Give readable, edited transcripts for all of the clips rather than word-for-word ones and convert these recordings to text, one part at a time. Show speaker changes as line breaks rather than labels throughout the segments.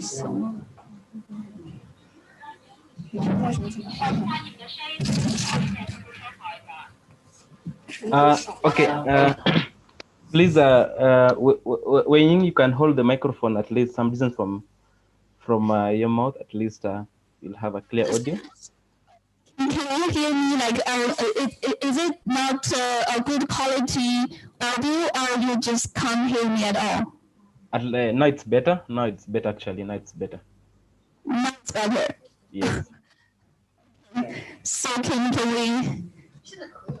行。
Okay. Please, when you can hold the microphone at least some distance from your mouth, at least you'll have a clear audio.
Can you hear me? Like, is it not a good quality audio, or you just can't hear me at all?
No, it's better. No, it's better actually. No, it's better.
No, it's better.
Yes.
So can we?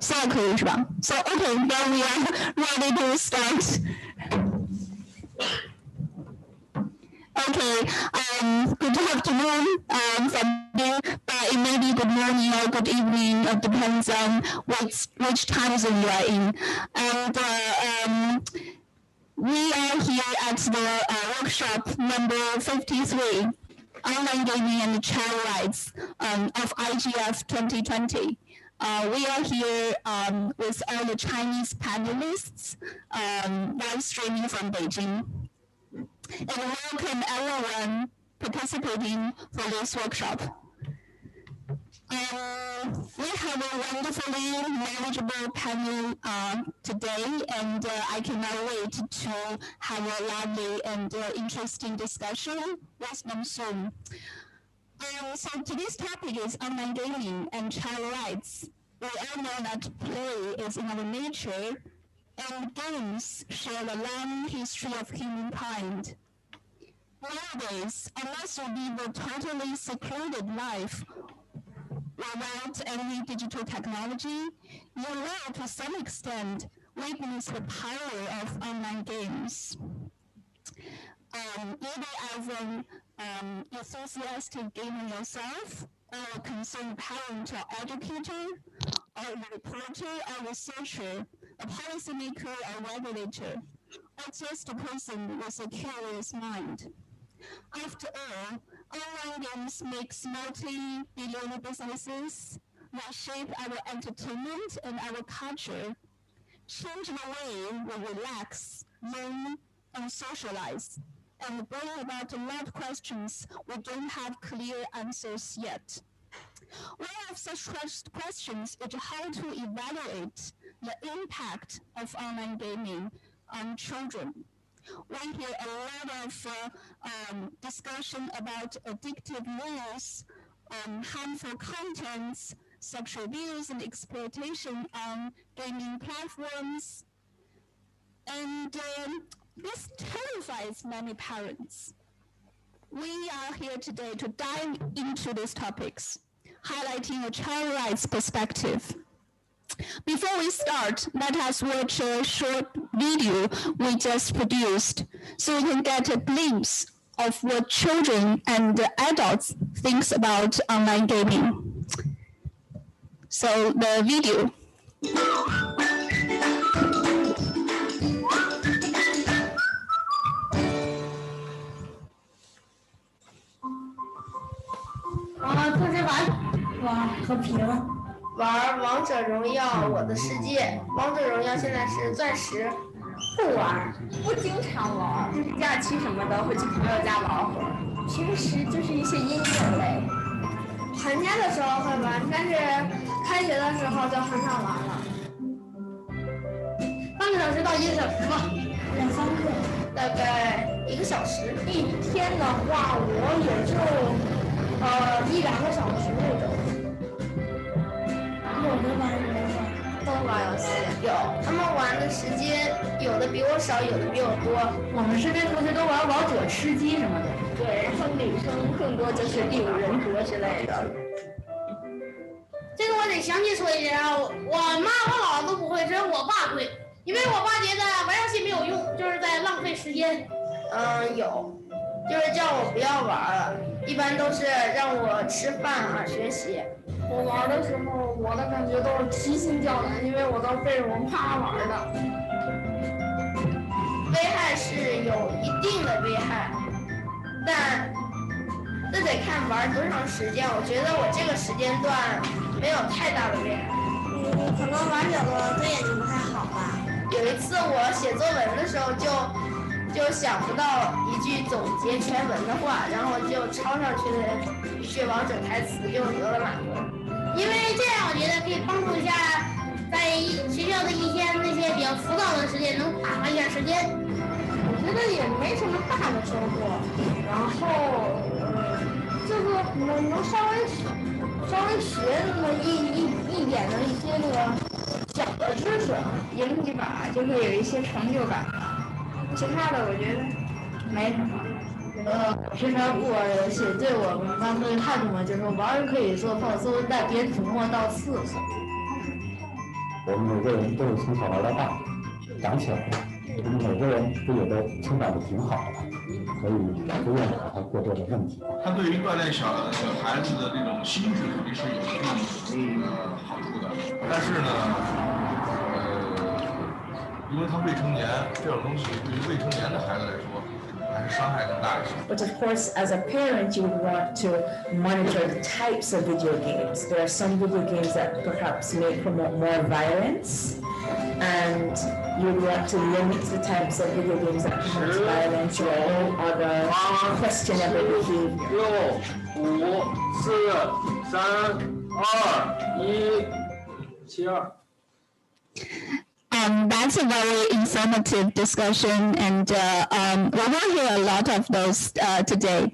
现在可以是吧? So okay, then we are ready to start. Okay, good afternoon from you, but it may be good morning or good evening. It depends on which time zone you are in. And we are here at the workshop number 53, Online Gaming and Child Rights of IGF 2020. We are here with all the Chinese panelists live streaming from Beijing. And welcome everyone participating for this workshop. We have a wonderfully knowledgeable panel today, and I cannot wait to have a lovely and interesting discussion with them soon. So today's topic is online gaming and child rights. We all know that play is in our nature, and games share a long history of humankind. Nowadays, unless you live a totally secluded life without any digital technology, you will, to some extent, witness the power of online games. Either as an enthusiastic gamer yourself, or a concerned parent or educator, or a reporter or researcher, a policymaker or regulator, or just a person with a curious mind. After all, online games make multi-billion businesses, reshape our entertainment and our culture, change the way we relax, learn, and socialize, and bring about a lot of questions we don't have clear answers yet. One of such questions is how to evaluate the impact of online gaming on children. We hear a lot of discussion about addictive news, harmful contents, sexual abuse and exploitation on gaming platforms. And this terrifies many parents. We are here today to dive into these topics, highlighting a child rights perspective. Before we start, let us watch a short video we just produced so we can get a glimpse of what children and adults think about online gaming. So the video.
同学玩和平了。 玩王者荣耀我的世界，王者荣耀现在是钻石。不玩，不经常玩，就是假期什么的会去朋友家玩会儿。平时就是一些音乐类。寒假的时候会玩，但是开学的时候就很少玩了。半个小时到1个小时吧，2、3个，大概1个小时。一天的话，我也就1、2个小时那种。 有的玩，有的玩，都玩游戏。有，他们玩的时间有的比我少，有的比我多。我们身边同学都玩王者、吃鸡什么的。对，然后女生更多就是第5人格之类的。这个我得详细说一下啊，我妈我姥姥都不会，只有我爸会，因为我爸觉得玩游戏没有用，就是在浪费时间。有，就是叫我不要玩了，一般都是让我吃饭啊、学习。 我玩的时候，我的感觉都是提心吊胆，因为我都背着我妈玩的。危害是有一定的危害，但这得看玩多长时间。我觉得我这个时间段没有太大的危害。可能玩久了对眼睛不太好吧。有一次我写作文的时候就就想不到一句总结全文的话，然后就抄上去的语血王者台词就得了满分。因为这样，我觉得可以帮助一下在学校的一天那些比较浮躁的时间，能打发一下时间。我觉得也没什么大的收获，然后就是能稍微学那么一点的一些那个小的知识，赢几把就会有一些成就感。其他的我觉得没什么。平常不玩游戏，对我们班的态度嘛，就是玩可以做放松，但别琢磨到次数。
我们每个人都是从小玩到大，长起来了。我们每个人都有的成长的挺好的，所以不愿意把它过多的问题。
它对于锻炼小孩子的这种心智肯定是有一定好处的，但是呢，因为他未成年，这种东西对于未成年的孩子来说，还是伤害更大一些。
But of course, as a parent, you would want to monitor the types of video games. There are some video games that perhaps may promote more violence, and you would want to limit the types of video games that promote violence or other questionable behavior.
6、5、4、3、2、1，7、2。That's
a very informative discussion, and we will hear a lot of those today.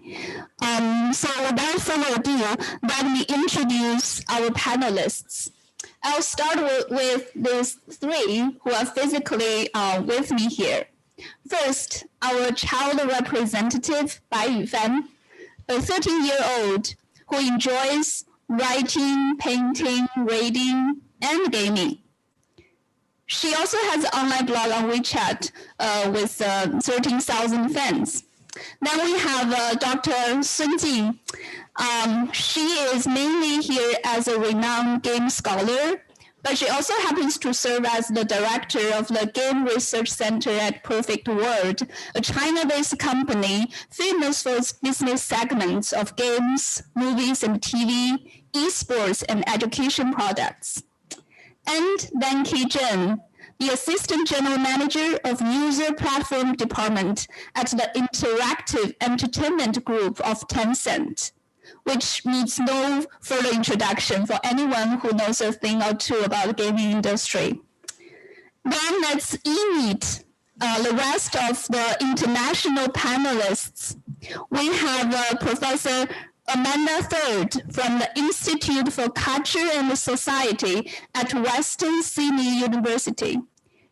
So without further ado, let me introduce our panelists. I'll start with these three who are physically with me here. First, our child representative, Bai Yufan, a 13-year-old who enjoys writing, painting, reading, and gaming. She also has an online blog on WeChat with 13,000 fans. Then we have Dr. Sun Jing. She is mainly here as a renowned game scholar, but she also happens to serve as the director of the Game Research Center at Perfect World, a China-based company famous for its business segments of games, movies and TV, esports, and education products. And then Ki Zhen, the Assistant General Manager of User Platform Department at the Interactive Entertainment Group of Tencent, which needs no further introduction for anyone who knows a thing or two about the gaming industry. Then let's meet the rest of the international panelists. We have Professor Amanda Third from the Institute for Culture and Society at Western Sydney University.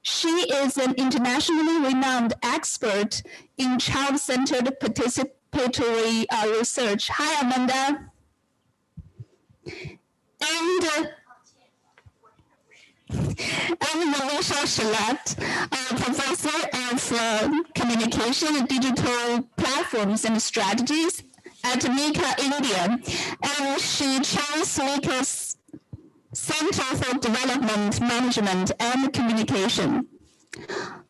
She is an internationally renowned expert in child-centered participatory research. Hi, Amanda. And Marisha Shalat, Professor of Communication and Digital Platforms and Strategies at Mika, India, and she chairs Mika's Center for Development Management and Communication.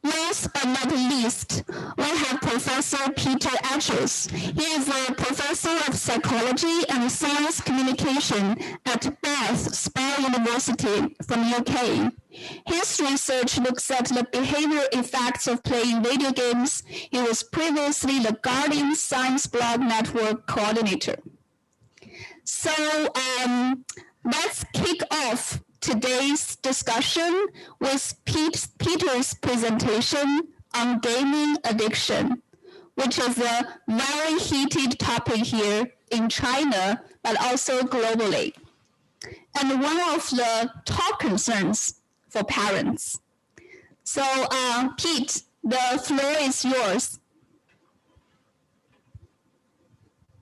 Last but not least, we have Professor Peter Etchels. He is a professor of psychology and science communication at Bath Spa University from UK. His research looks at the behavioral effects of playing video games. He was previously the Guardian Science Blog Network coordinator. So let's kick off today's discussion with Peter's presentation on gaming addiction, which is a very heated topic here in China, but also globally, and one of the top concerns for parents. So, Pete, the floor is yours.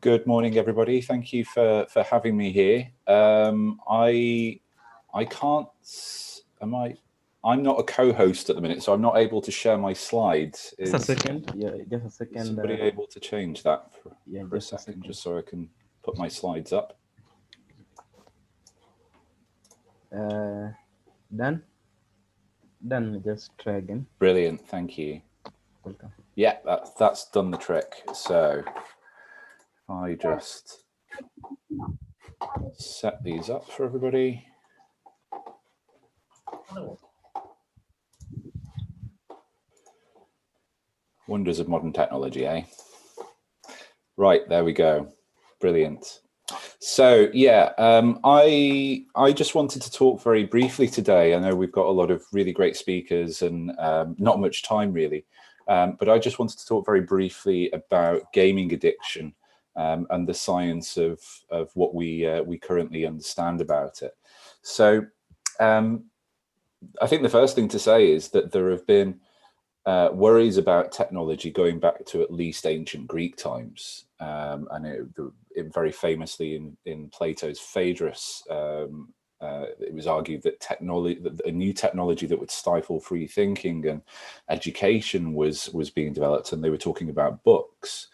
Good morning, everybody. Thank you for having me here. I can't. I'm not a co-host at the minute, so I'm not able to share my slides.
Just a second. Yeah, just a second.
Is somebody able to change that for a
just
second, just so I can put my slides up?
Done. Just try again.
Brilliant. Thank you.
Welcome.
Yeah, that's done the trick. So I just set these up for everybody. Wonders of modern technology, eh? Right, there we go. Brilliant. So yeah, I just wanted to talk very briefly today. I know we've got a lot of really great speakers and not much time really, but I just wanted to talk very briefly about gaming addiction and the science of what we currently understand about it. So I think the first thing to say is that there have been worries about technology going back to at least ancient Greek times, and it very famously in Plato's Phaedrus, it was argued that a new technology that would stifle free thinking and education was being developed, and they were talking about books.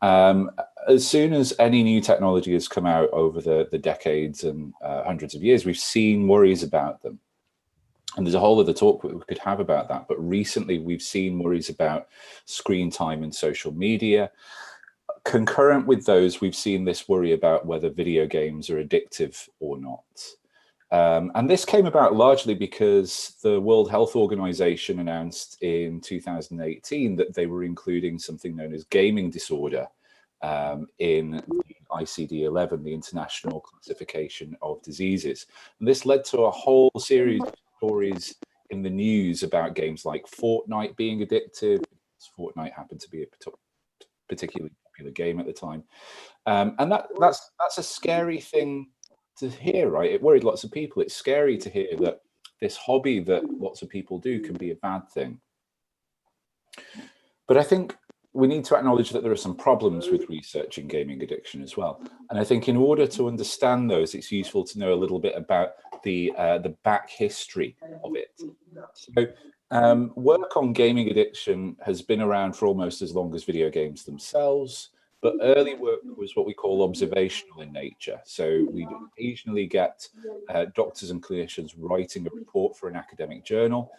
As soon as any new technology has come out over the decades and hundreds of years, we've seen worries about them. And there's a whole other talk we could have about that. But recently, we've seen worries about screen time and social media. Concurrent with those, we've seen this worry about whether video games are addictive or not. And this came about largely because the World Health Organization announced in 2018 that they were including something known as gaming disorder in the ICD-11, the International Classification of Diseases. And this led to a whole series of stories in the news about games like Fortnite being addictive. Fortnite happened to be a particularly popular game at the time, and that's a scary thing to hear, right? It worried lots of people. It's scary to hear that this hobby that lots of people do can be a bad thing. But I think we need to acknowledge that there are some problems with researching gaming addiction as well. And I think in order to understand those, it's useful to know a little bit about the back history of it. So work on gaming addiction has been around for almost as long as video games themselves, but early work was what we call observational in nature. So we occasionally get doctors and clinicians writing a report for an academic journal,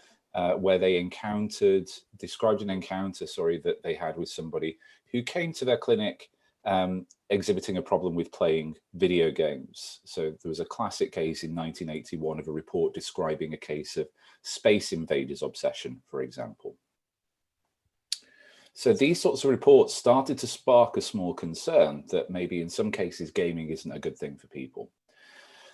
where they described an encounter, that they had with somebody who came to their clinic exhibiting a problem with playing video games. So there was a classic case in 1981 of a report describing a case of Space Invaders obsession, for example. So these sorts of reports started to spark a small concern that maybe in some cases gaming isn't a good thing for people.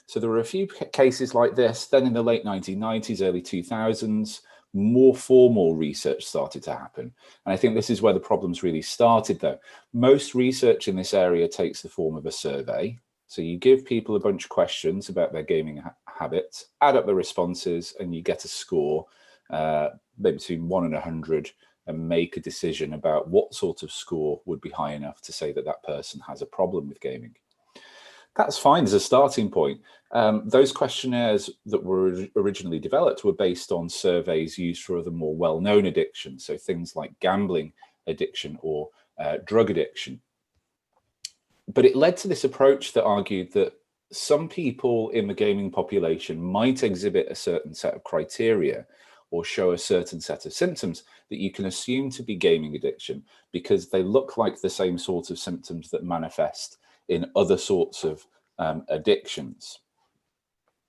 So there were a few cases like this. Then in the late 1990s, early 2000s, more formal research started to happen. And I think this is where the problems really started, though. Most research in this area takes the form of a survey. So you give people a bunch of questions about their gaming habits, add up the responses, and you get a score, maybe between 1 and 100, and make a decision about what sort of score would be high enough to say that that person has a problem with gaming. That's fine as a starting point. Those questionnaires that were originally developed were based on surveys used for other more well-known addictions, so things like gambling addiction or drug addiction. But it led to this approach that argued that some people in the gaming population might exhibit a certain set of criteria or show a certain set of symptoms that you can assume to be gaming addiction because they look like the same sort of symptoms that manifest in other sorts of addictions.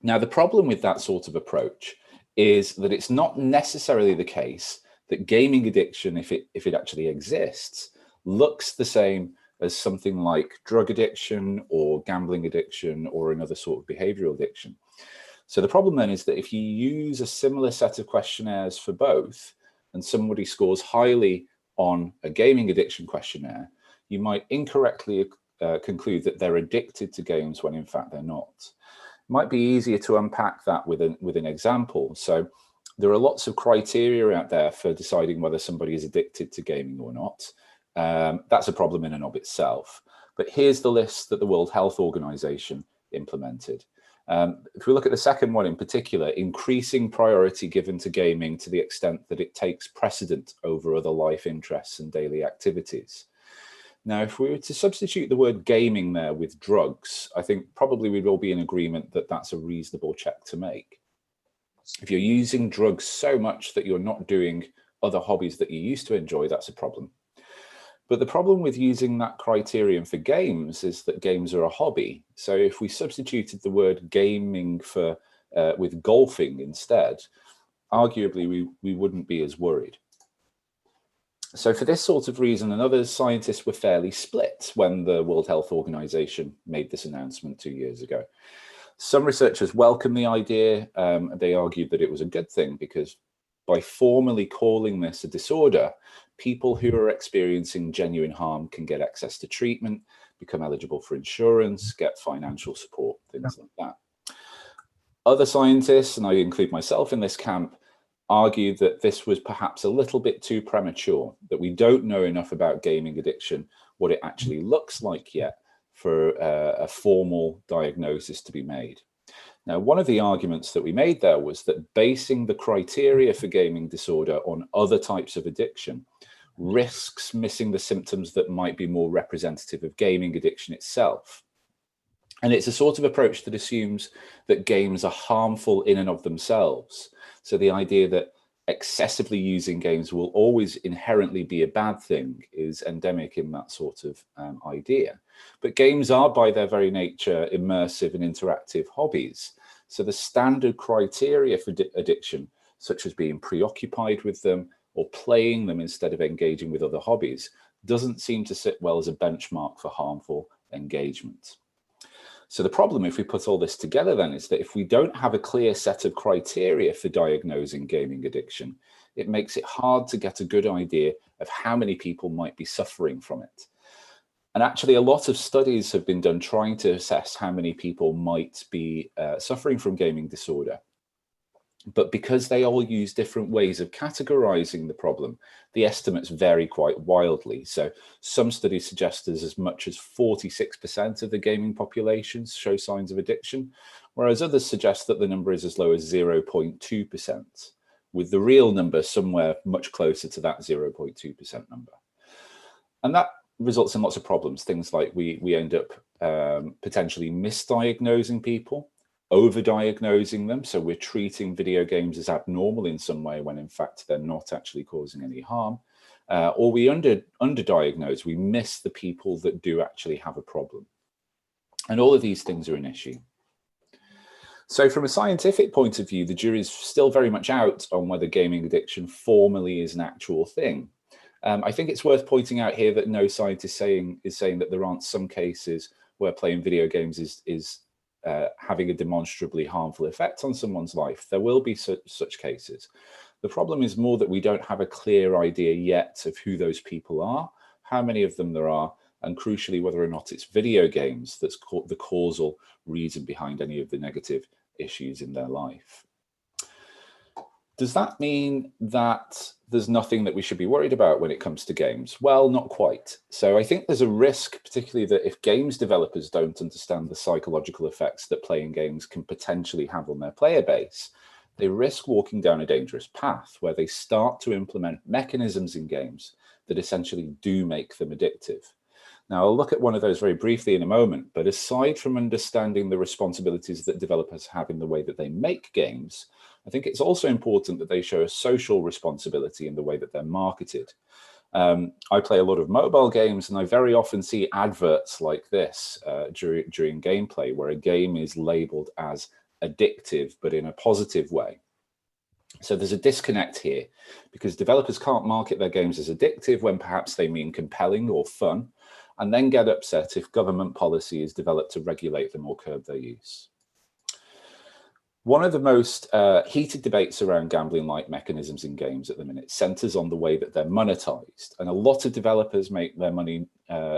Now, the problem with that sort of approach is that it's not necessarily the case that gaming addiction, if it actually exists, looks the same as something like drug addiction or gambling addiction or another sort of behavioral addiction. So the problem then is that if you use a similar set of questionnaires for both and somebody scores highly on a gaming addiction questionnaire, you might incorrectly conclude that they're addicted to games when in fact they're not. It might be easier to unpack that with an example. So there are lots of criteria out there for deciding whether somebody is addicted to gaming or not. That's a problem in and of itself. But here's the list that the World Health Organization implemented. If we look at the second one in particular, increasing priority given to gaming to the extent that it takes precedent over other life interests and daily activities. Now, if we were to substitute the word gaming there with drugs, I think probably we'd all be in agreement that that's a reasonable check to make. If you're using drugs so much that you're not doing other hobbies that you used to enjoy, that's a problem. But the problem with using that criterion for games is that games are a hobby. So if we substituted the word gaming for with golfing instead, arguably we wouldn't be as worried. So for this sort of reason and others, scientists were fairly split when the World Health Organization made this announcement 2 years ago. Some researchers welcomed the idea. They argued that it was a good thing because by formally calling this a disorder, people who are experiencing genuine harm can get access to treatment, become eligible for insurance, get financial support, things like that. Other scientists, and I include myself in this camp, argued that this was perhaps a little bit too premature, that we don't know enough about gaming addiction, what it actually looks like yet, for a formal diagnosis to be made. Now, one of the arguments that we made there was that basing the criteria for gaming disorder on other types of addiction risks missing the symptoms that might be more representative of gaming addiction itself. And it's a sort of approach that assumes that games are harmful in and of themselves. So the idea that excessively using games will always inherently be a bad thing is endemic in that sort of idea. But games are by their very nature immersive and interactive hobbies. So the standard criteria for addiction, such as being preoccupied with them or playing them instead of engaging with other hobbies, doesn't seem to sit well as a benchmark for harmful engagement. So the problem, if we put all this together then, is that if we don't have a clear set of criteria for diagnosing gaming addiction, it makes it hard to get a good idea of how many people might be suffering from it. And actually, a lot of studies have been done trying to assess how many people might be suffering from gaming disorder. But because they all use different ways of categorizing the problem, the estimates vary quite wildly. So some studies suggest as much as 46% of the gaming population show signs of addiction, whereas others suggest that the number is as low as 0.2%, with the real number somewhere much closer to that 0.2% number. And that results in lots of problems. Things like we end up potentially misdiagnosing people, overdiagnosing them, so we're treating video games as abnormal in some way when in fact they're not actually causing any harm, or we underdiagnose, we miss the people that do actually have a problem. And all of these things are an issue. So from a scientific point of view, the jury is still very much out on whether gaming addiction formally is an actual thing. I think it's worth pointing out here that no scientist is saying that there aren't some cases where playing video games is having a demonstrably harmful effect on someone's life. There will be such cases. The problem is more that we don't have a clear idea yet of who those people are, how many of them there are, and crucially, whether or not it's video games that's the causal reason behind any of the negative issues in their life. Does that mean that there's nothing that we should be worried about when it comes to games? Well, not quite. So I think there's a risk, particularly that if games developers don't understand the psychological effects that playing games can potentially have on their player base, they risk walking down a dangerous path where they start to implement mechanisms in games that essentially do make them addictive. Now, I'll look at one of those very briefly in a moment, but aside from understanding the responsibilities that developers have in the way that they make games, I think it's also important that they show a social responsibility in the way that they're marketed. I play a lot of mobile games, and I very often see adverts like this during gameplay, where a game is labeled as addictive, but in a positive way. So there's a disconnect here, because developers can't market their games as addictive when perhaps they mean compelling or fun, and then get upset if government policy is developed to regulate them or curb their use. One of the most heated debates around gambling-like mechanisms in games at the minute centers on the way that they're monetized. And a lot of developers make their money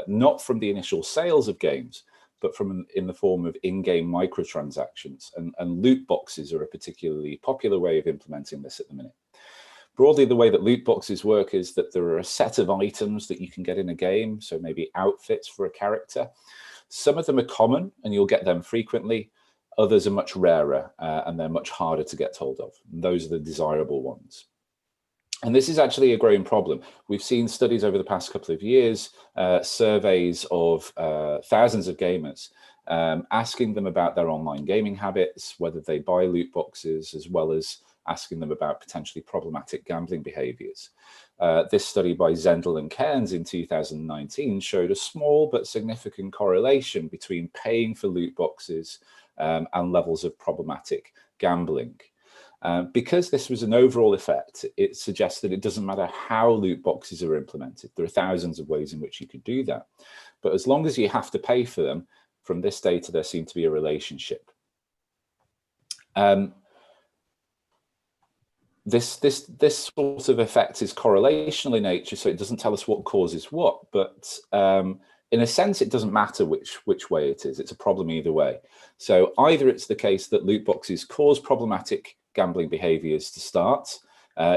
not from the initial sales of games, but in the form of in-game microtransactions. And loot boxes are a particularly popular way of implementing this at the minute. Broadly, the way that loot boxes work is that there are a set of items that you can get in a game, so maybe outfits for a character. Some of them are common, and you'll get them frequently. Others are much rarer, and they're much harder to get hold of. And those are the desirable ones. And this is actually a growing problem. We've seen studies over the past couple of years, surveys of thousands of gamers, asking them about their online gaming habits, whether they buy loot boxes, as well as asking them about potentially problematic gambling behaviors. This study by Zendel and Cairns in 2019 showed a small but significant correlation between paying for loot boxes and levels of problematic gambling. Because this was an overall effect, it suggests that it doesn't matter how loot boxes are implemented. There are thousands of ways in which you could do that. But as long as you have to pay for them, from this data, there seemed to be a relationship. This sort of effect is correlational in nature, so it doesn't tell us what causes what, but in a sense, it doesn't matter which way it is. It's a problem either way. So either it's the case that loot boxes cause problematic gambling behaviors to start,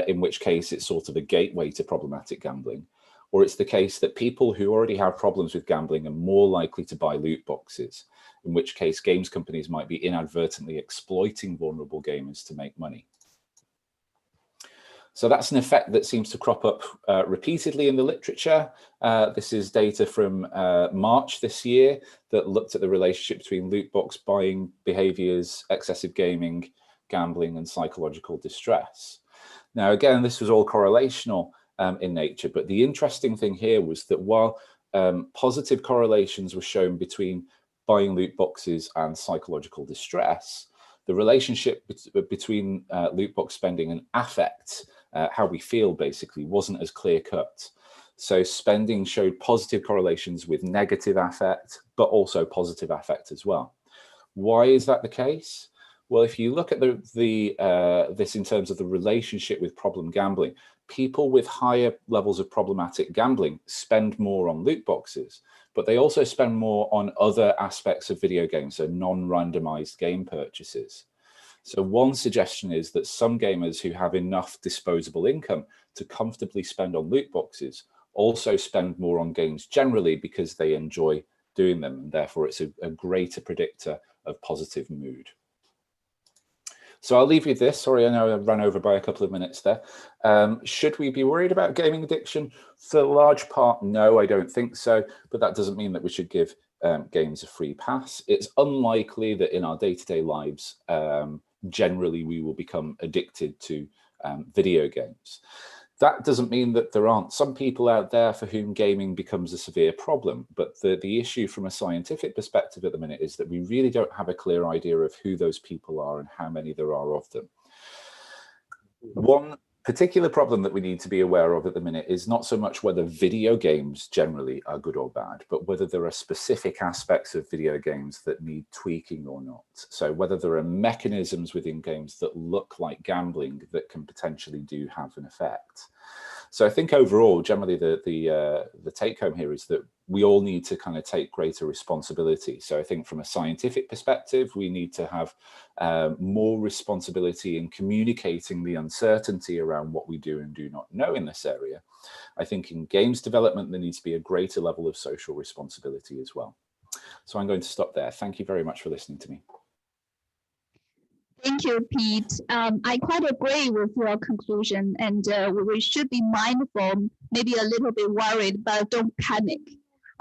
in which case it's sort of a gateway to problematic gambling, or it's the case that people who already have problems with gambling are more likely to buy loot boxes, in which case games companies might be inadvertently exploiting vulnerable gamers to make money. So that's an effect that seems to crop up repeatedly in the literature. This is data from March this year that looked at the relationship between loot box buying behaviors, excessive gaming, gambling, and psychological distress. Now, again, this was all correlational in nature, but the interesting thing here was that while positive correlations were shown between buying loot boxes and psychological distress, the relationship between loot box spending and affect, how we feel basically, wasn't as clear cut. So spending showed positive correlations with negative affect, but also positive affect as well. Why is that the case? Well, if you look at this in terms of the relationship with problem gambling, people with higher levels of problematic gambling spend more on loot boxes, but they also spend more on other aspects of video games, so non-randomized game purchases. So one suggestion is that some gamers who have enough disposable income to comfortably spend on loot boxes also spend more on games generally because they enjoy doing them, and therefore it's a greater predictor of positive mood. So I'll leave you with this. Sorry, I know I ran over by a couple of minutes there. Should we be worried about gaming addiction? For a large part, no, I don't think so. But that doesn't mean that we should give games a free pass. It's unlikely that in our day-to-day lives, generally we will become addicted to video games. That doesn't mean that there aren't some people out there for whom gaming becomes a severe problem, but the issue from a scientific perspective at the minute is that we really don't have a clear idea of who those people are and how many there are of them. One particular problem that we need to be aware of at the minute is not so much whether video games generally are good or bad, but whether there are specific aspects of video games that need tweaking or not. So whether there are mechanisms within games that look like gambling that can potentially do have an effect. So I think overall, generally the take home here is that we all need to kind of take greater responsibility. So I think from a scientific perspective, we need to have more responsibility in communicating the uncertainty around what we do and do not know in this area. I think in games development, there needs to be a greater level of social responsibility as well. So I'm going to stop there. Thank you very much for listening to me.
Thank you, Pete. I quite agree with your conclusion, and we should be mindful, maybe a little bit worried, but don't panic.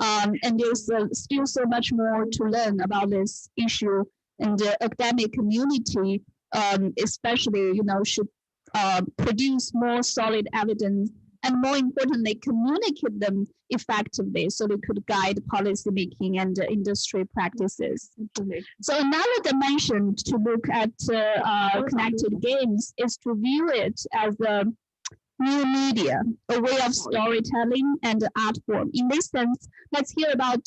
And there's still so much more to learn about this issue, and the academic community, especially, should produce more solid evidence, and more importantly, communicate them effectively so they could guide policy making and industry practices. So another dimension to look at connected games is to view it as a new media, a way of storytelling and art form. In this sense, let's hear about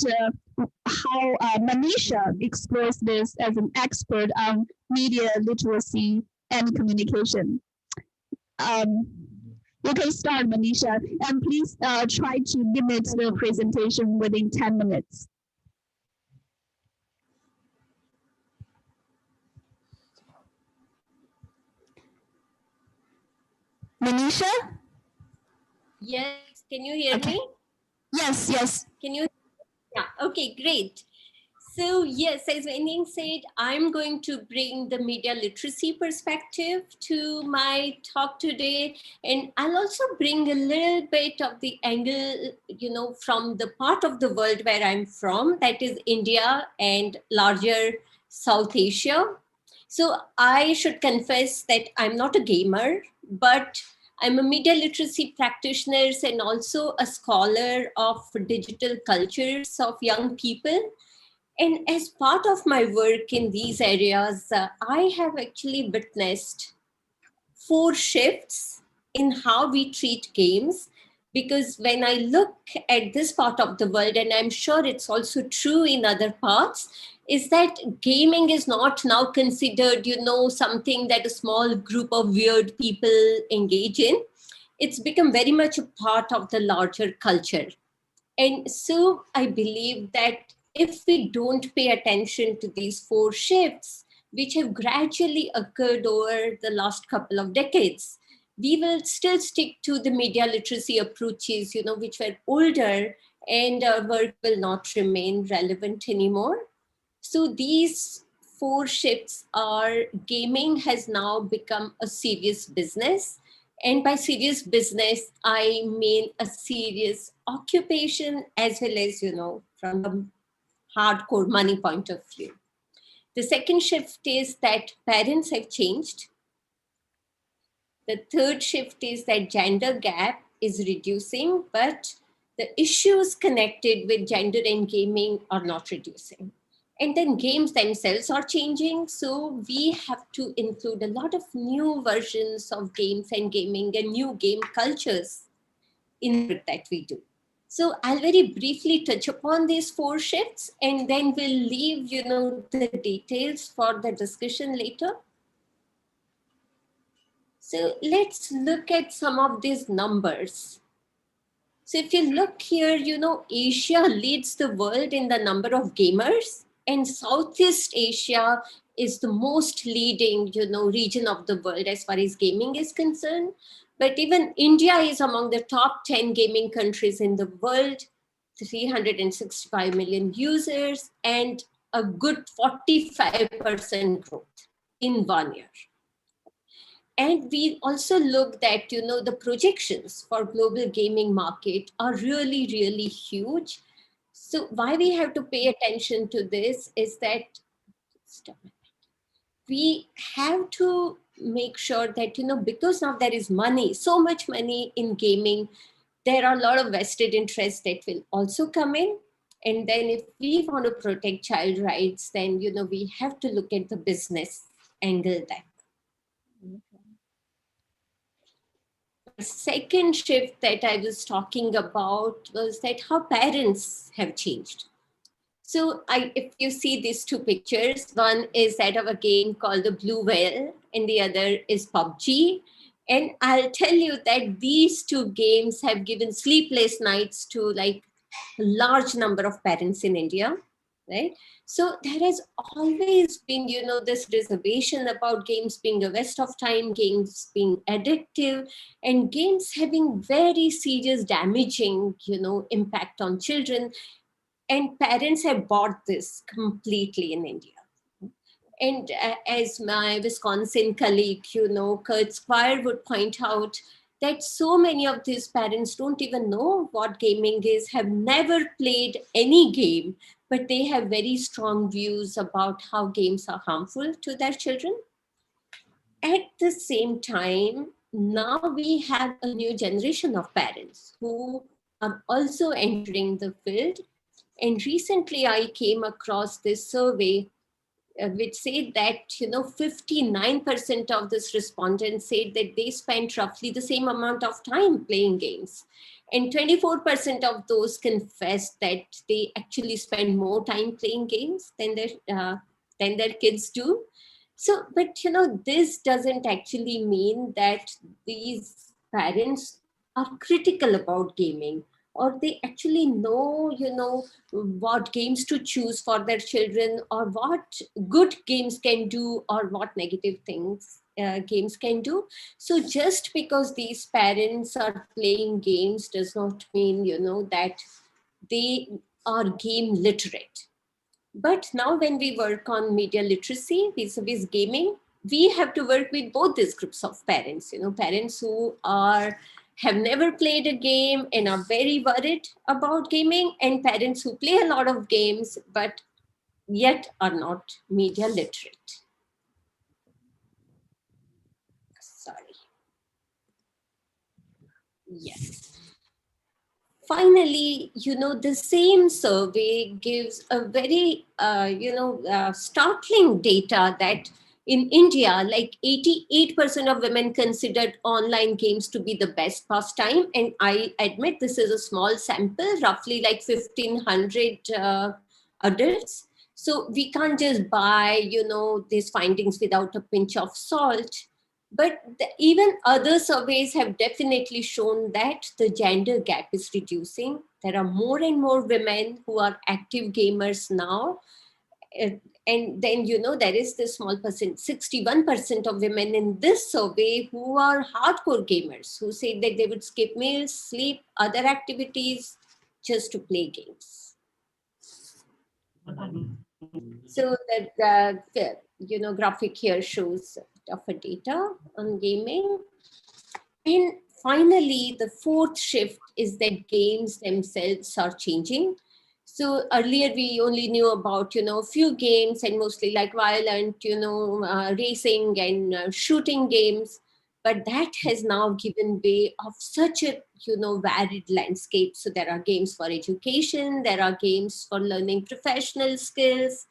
how Manisha explores this as an expert on media literacy and communication. You can start, Manisha, and please try to limit the presentation within 10 minutes. Manisha?
Yes, can you hear me?
Yes.
Can you? Yeah, okay, great. So yes, as Wenning said, I'm going to bring the media literacy perspective to my talk today. And I'll also bring a little bit of the angle, from the part of the world where I'm from, that is India and larger South Asia. So I should confess that I'm not a gamer, but I'm a media literacy practitioner and also a scholar of digital cultures of young people. And as part of my work in these areas, I have actually witnessed 4 shifts in how we treat games. Because when I look at this part of the world, and I'm sure it's also true in other parts, is that gaming is not now considered, something that a small group of weird people engage in. It's become very much a part of the larger culture. And so I believe that if we don't pay attention to these 4 shifts, which have gradually occurred over the last couple of decades, we will still stick to the media literacy approaches, which were older, and our work will not remain relevant anymore. So these 4 shifts are: gaming has now become a serious business. And by serious business, I mean a serious occupation, as well as, from a hardcore money point of view. The second shift is that parents have changed. The third shift is that gender gap is reducing, but the issues connected with gender and gaming are not reducing. And then games themselves are changing. So we have to include a lot of new versions of games and gaming and new game cultures in the work that we do. So I'll very briefly touch upon these 4 shifts, and then we'll leave, the details for the discussion later. So let's look at some of these numbers. So if you look here, Asia leads the world in the number of gamers, and Southeast Asia is the most leading, region of the world as far as gaming is concerned. But even India is among the top 10 gaming countries in the world, 365 million users, and a good 45% growth in 1 year. And we also looked at, the projections for global gaming market are really, really huge. So why we have to pay attention to this is that we have to make sure that, because now there is money, so much money in gaming, there are a lot of vested interests that will also come in. And then if we want to protect child rights, then, we have to look at the business angle there. Second shift that I was talking about was that how parents have changed. So if you see these 2 pictures, one is that of a game called the Blue Whale, and the other is PUBG. And I'll tell you that these 2 games have given sleepless nights to like a large number of parents in India, right? So there has always been, this reservation about games being a waste of time, games being addictive, and games having very serious damaging, impact on children. And parents have bought this completely in India. And as my Wisconsin colleague, Kurt Squire would point out, that so many of these parents don't even know what gaming is, have never played any game, but they have very strong views about how games are harmful to their children. At the same time, now we have a new generation of parents who are also entering the field. And recently I came across this survey which said that 59% of this respondents said that they spent roughly the same amount of time playing games, and 24% of those confessed that they actually spend more time playing games than their kids do. So, but this doesn't actually mean that these parents are critical about gaming, or they actually know, what games to choose for their children, or what good games can do, or what negative things games can do. So just because these parents are playing games does not mean, that they are game literate. But now when we work on media literacy vis-a-vis gaming, we have to work with both these groups of parents, parents who have never played a game and are very worried about gaming, and parents who play a lot of games but yet are not media literate. Sorry. Yes. Finally, the same survey gives a very, startling data that In India, like 88% of women considered online games to be the best pastime. And I admit this is a small sample, roughly like 1,500 adults. So we can't just buy, these findings without a pinch of salt. But even other surveys have definitely shown that the gender gap is reducing. There are more and more women who are active gamers now. And then, there is this small percent, 61% of women in this survey who are hardcore gamers, who say that they would skip meals, sleep, other activities just to play games. So that graphic here shows of a data on gaming. And finally, the fourth shift is that games themselves are changing. So earlier we only knew about, a few games and mostly like violent, racing and shooting games. But that has now given way of such a, varied landscape. So there are games for education, there are games for learning professional skills,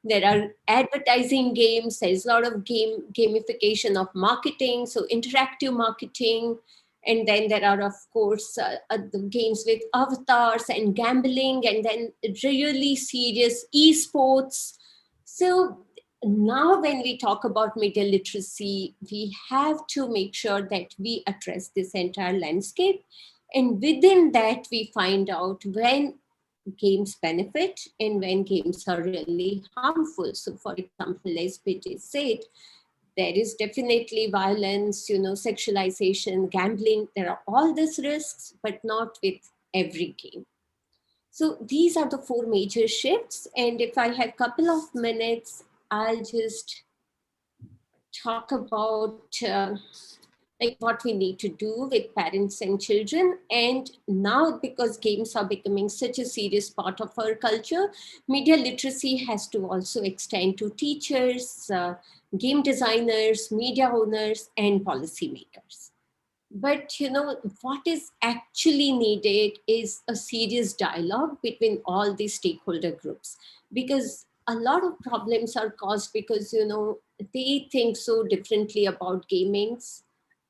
there are advertising games, there's a lot of gamification of marketing, so interactive marketing. And then there are, of course, the games with avatars and gambling, and then really serious esports. So now when we talk about media literacy, we have to make sure that we address this entire landscape. And within that, we find out when games benefit and when games are really harmful. So for example, as Pete said, there is definitely violence, sexualization, gambling. There are all these risks, but not with every game. So these are the four major shifts. And if I have a couple of minutes, I'll just talk about like what we need to do with parents and children. And now, because games are becoming such a serious part of our culture, media literacy has to also extend to teachers, game designers, media owners, and policymakers. But what is actually needed is a serious dialogue between all these stakeholder groups, because a lot of problems are caused because they think so differently about gamings.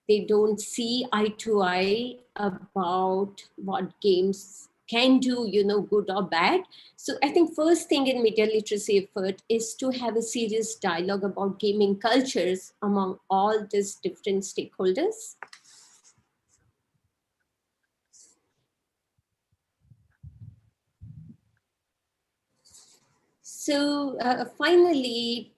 They don't see eye to eye about what games can do, good or bad. So I think first thing in media literacy effort is to have a serious dialogue about gaming cultures among all these different stakeholders. So finally,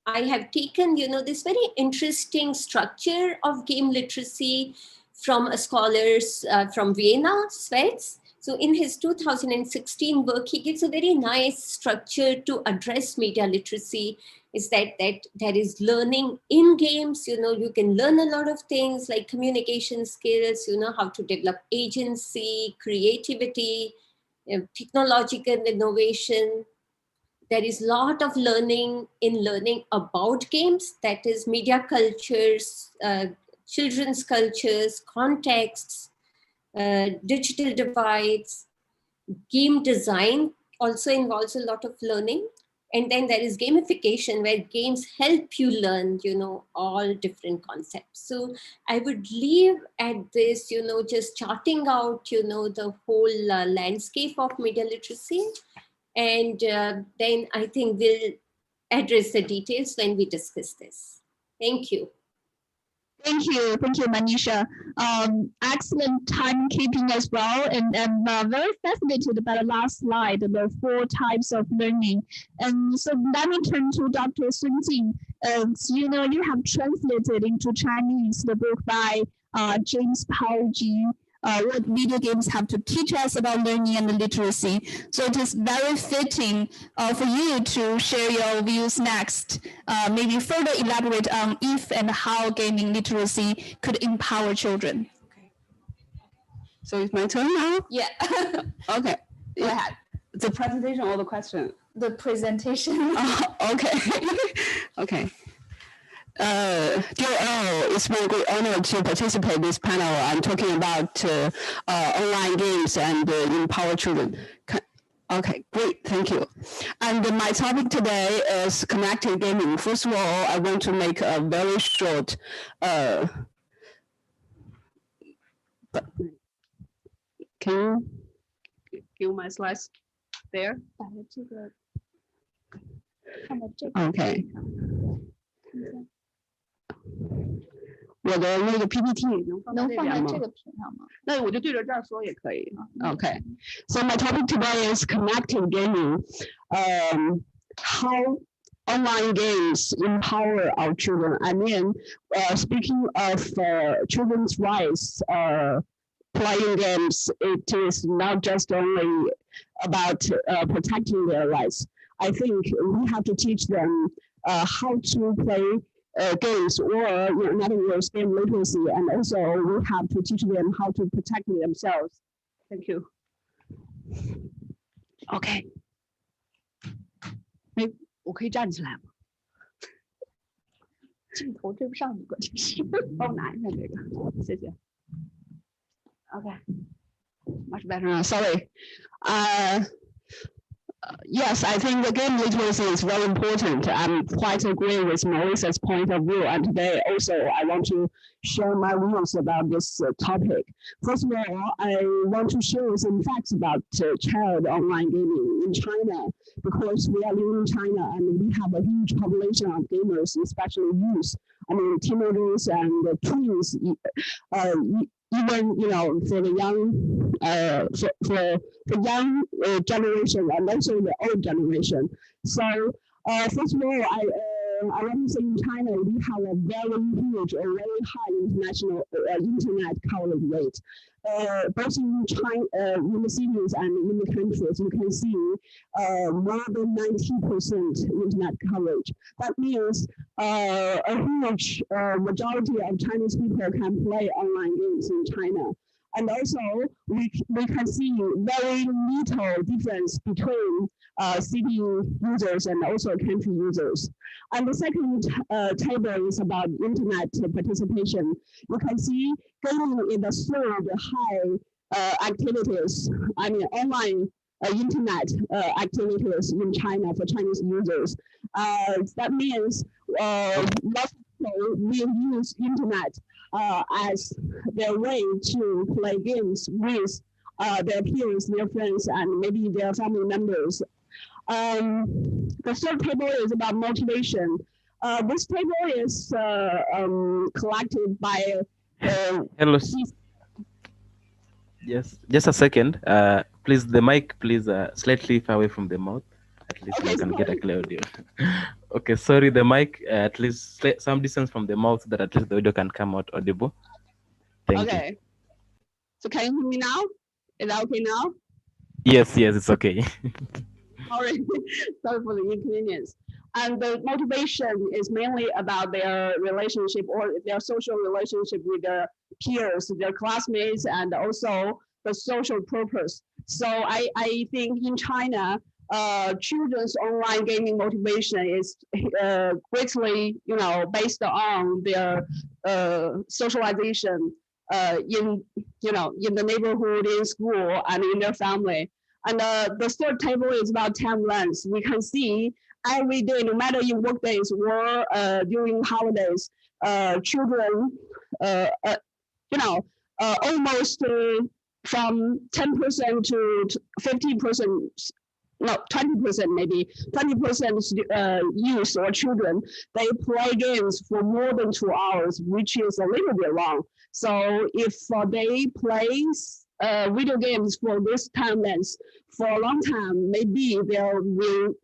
I have taken, this very interesting structure of game literacy from a scholar from Vienna, Swiss. So in his 2016 work, he gives a very nice structure to address media literacy. Is that there is learning in games, you can learn a lot of things like communication skills, how to develop agency, creativity, technological innovation. There is a lot of learning in learning about games, that is media cultures, children's cultures, contexts, digital divides. Game design also involves a lot of learning. And then there is gamification, where games help you learn, all different concepts. So I would leave at this, just charting out, the whole landscape of media literacy. And then I think we'll address the details when we discuss this. Thank you.
Thank you, Manisha. Excellent timekeeping as well, and I'm very fascinated by the last slide, the 4 types of learning. And so let me turn to Dr. Sun Jing. You have translated into Chinese the book by James Powell Ji, what video games have to teach us about learning and literacy. So it is very fitting for you to share your views next. Maybe further elaborate on if and how gaming literacy could empower children.
Okay. So it's my turn now?
Yeah.
Okay.
Go ahead.
The presentation or the question?
The presentation.
Okay. Okay. Dear all, it's my great honor to participate in this panel. I'm talking about online games and empower children. Okay, great, thank you. And my topic today is connected gaming. First of all, I want to make a very short, but can you give my slides there? Okay. 我的那个 PPT 能放在这个屏上吗？那我就对着这儿说也可以。Okay. So my topic today is connected gaming. How online games empower our children. I mean, speaking of children's rights, playing games, it is not just only about protecting their rights. I think we have to teach them how to play games, or in other words, game literacy, and also we have to teach them how to protect themselves. Thank you. Okay. 我可以站起来吗？镜头追不上你，关键是帮我拿一下这个，谢谢。Okay, much better now. Sorry. Yes, I think the game literacy is very important. I'm quite agree with Marissa's point of view. And today also, I want to share my views about this topic. First of all, I want to share some facts about child online gaming in China, because we are living in China and we have a huge population of gamers, especially youth. I mean, teenagers and tweens, even for the young for the young generation and also the old generation. So first of all, I want to say in China we have a very huge or very high international internet coverage rate. Both in China, in the cities and in the countries, you can see more than 90% internet coverage. That means a huge majority of Chinese people can play online games in China. And also, we can see very little difference between city users and also country users. And the second table is about internet participation. You can see gaming is the third high activities, I mean online internet activities in China for Chinese users. That means lots of people will use internet as their way to play games with their peers, their friends, and maybe their family members. The third table is about motivation. This table is collected by
Hello. Yes, just a second. Please, the mic, please, slightly far away from the mouth. At least
Okay,
you can
sorry.
get a clear audio. Okay, sorry, the mic, at least some distance from the mouth, so that at least the audio can come out audible. Thank you.
Okay. So can you hear me now? Is that okay now?
Yes, it's okay.
Sorry, sorry for the inconvenience. And the motivation is mainly about their relationship or their social relationship with their peers, their classmates, and also the social purpose. So I think in China, children's online gaming motivation is greatly, based on their socialization in the neighborhood, in school, and in their family. And the third table is about time length. We can see every day, no matter in work days or during holidays, children, almost from 10% to 15%, no, 20% maybe, 20% youth or children, they play games for more than 2 hours, which is a little bit long. So if they play video games for this time length for a long time, maybe they will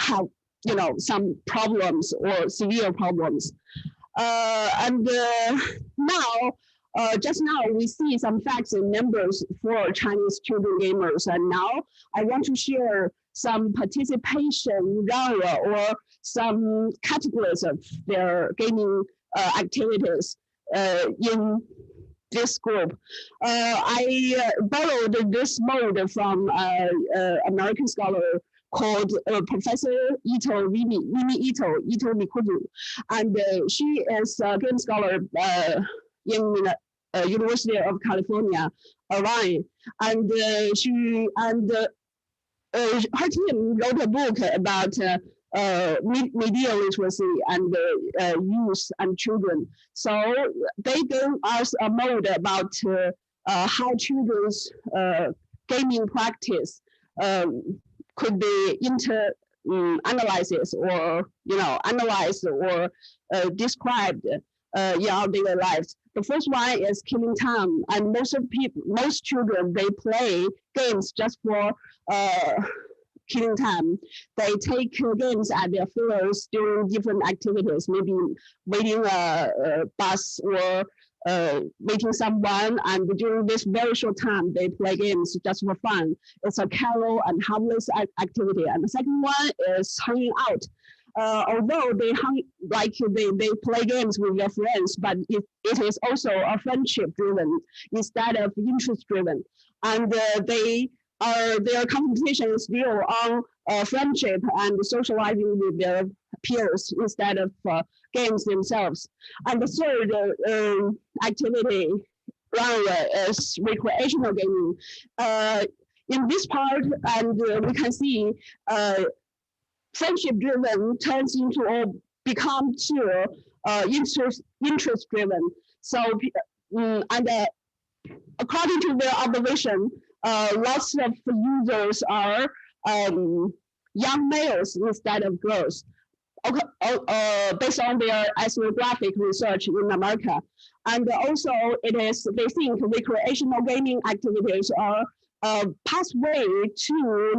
have some problems or severe problems. Just now we see some facts and numbers for Chinese children gamers, and now I want to share some participation genre or some categories of their gaming activities in this group. I borrowed this mode from American scholar called Professor Ito Mikudu, and she is a game scholar in University of California, Irvine, and her team wrote a book about media literacy and youth and children. So they gave us a mode about how children's gaming practice could be analyzed or analyzed or described in our daily lives. The first one is killing time, and most children, they play games just for killing time. They take games at their fields during different activities, maybe waiting a bus or meeting someone, and during this very short time, they play games just for fun. It's a casual and harmless activity. And the second one is hanging out. Although they play games with their friends, but it is also a friendship driven instead of interest driven, and their concentration is still on friendship and socializing with their peers instead of games themselves. And the third activity is recreational gaming. In this part, and we can see friendship driven turns into or become to interest driven. So according to their observation, lots of users are young males instead of girls, based on their ethnographic research in America. And also they think recreational gaming activities are a pathway to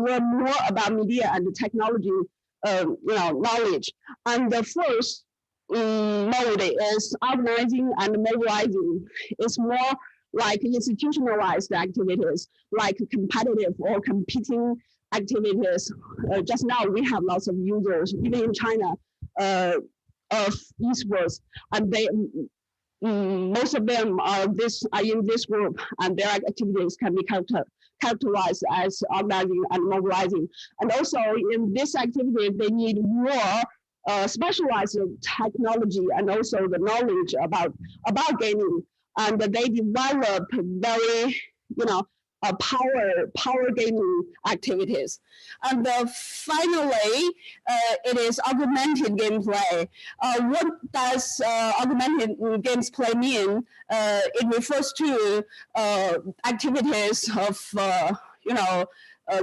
learn more about media and technology knowledge. And the first mode is organizing and mobilizing. It's more like institutionalized activities, like competitive or competing activities. Just now, we have lots of users, even in China, of esports, and they most of them are in this group, and their activities can be characterized as organizing and mobilizing. And also in this activity, they need more specialized technology and also the knowledge about gaming. And they develop very, power gaming activities. And finally, it is augmented gameplay. What does augmented gameplay mean? It refers to activities of,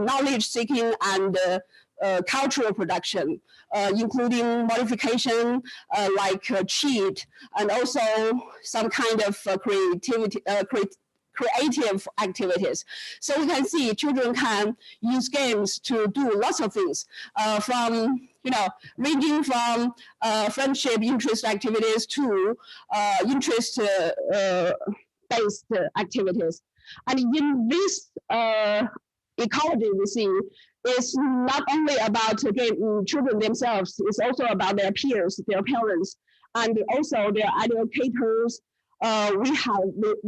knowledge seeking and cultural production, including modification, like cheat, and also some kind of creative activities. So we can see children can use games to do lots of things, from ranging from friendship interest activities to interest based activities. And in this ecology, we see it's not only about children themselves, it's also about their peers, their parents, and also their educators. We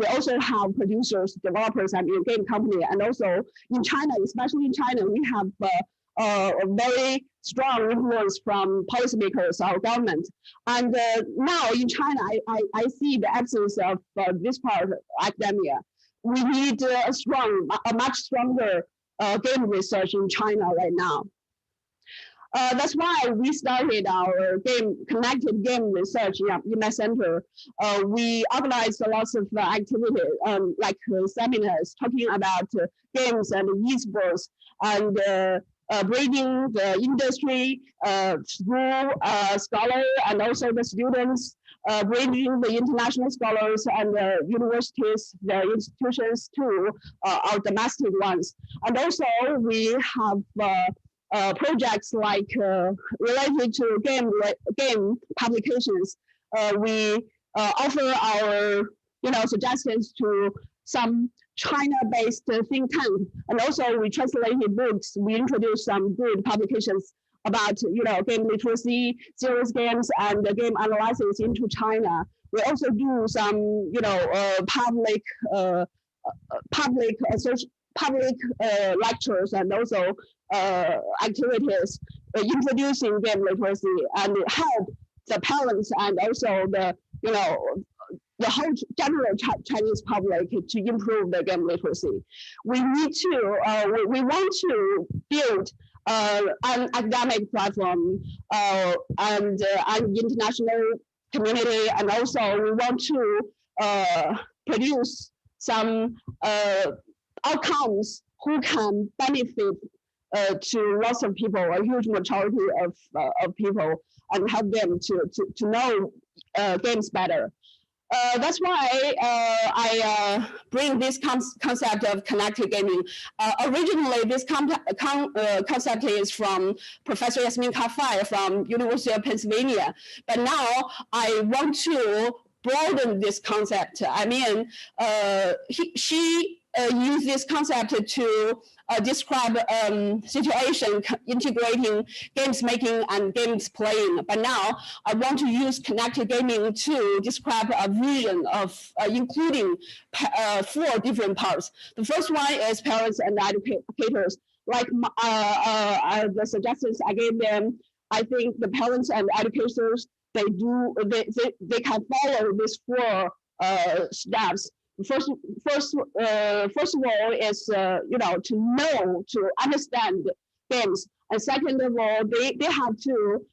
also have producers, developers, and game company, and also in China, especially in China, we have a very strong influence from policymakers, our government. And now in China, I see the absence of this part of academia. We need a much stronger game research in China right now. That's why we started our connected game research in my center. We organized lots of activities, like seminars talking about games and esports, and bringing the industry, school scholar, and also the students, bringing the international scholars and the universities, the institutions to our domestic ones. And also we have projects like related to game publications. We offer our suggestions to some China-based think tank, and also we translated books. We introduced some good publications about game literacy, serious games, and game analysis into China. We also do some public lectures and also activities introducing game literacy, and help the parents and also the the whole general Chinese public to improve the game literacy. We need to, we want to build an academic platform and an international community, and also we want to produce some outcomes who can benefit to lots of people, a huge majority of people, and help them to know games better. That's why I bring this concept of connected gaming. Originally, this concept is from Professor Yasmin Kafai from University of Pennsylvania, but now I want to broaden this concept. I mean, she used this concept to describe situation integrating games making and games playing. But now I want to use connected gaming to describe a vision of including 4 different parts. The first one is parents and educators. Like the suggestions I gave them, I think the parents and educators, they can follow these 4 steps. First of all is to understand games, and second of all they have to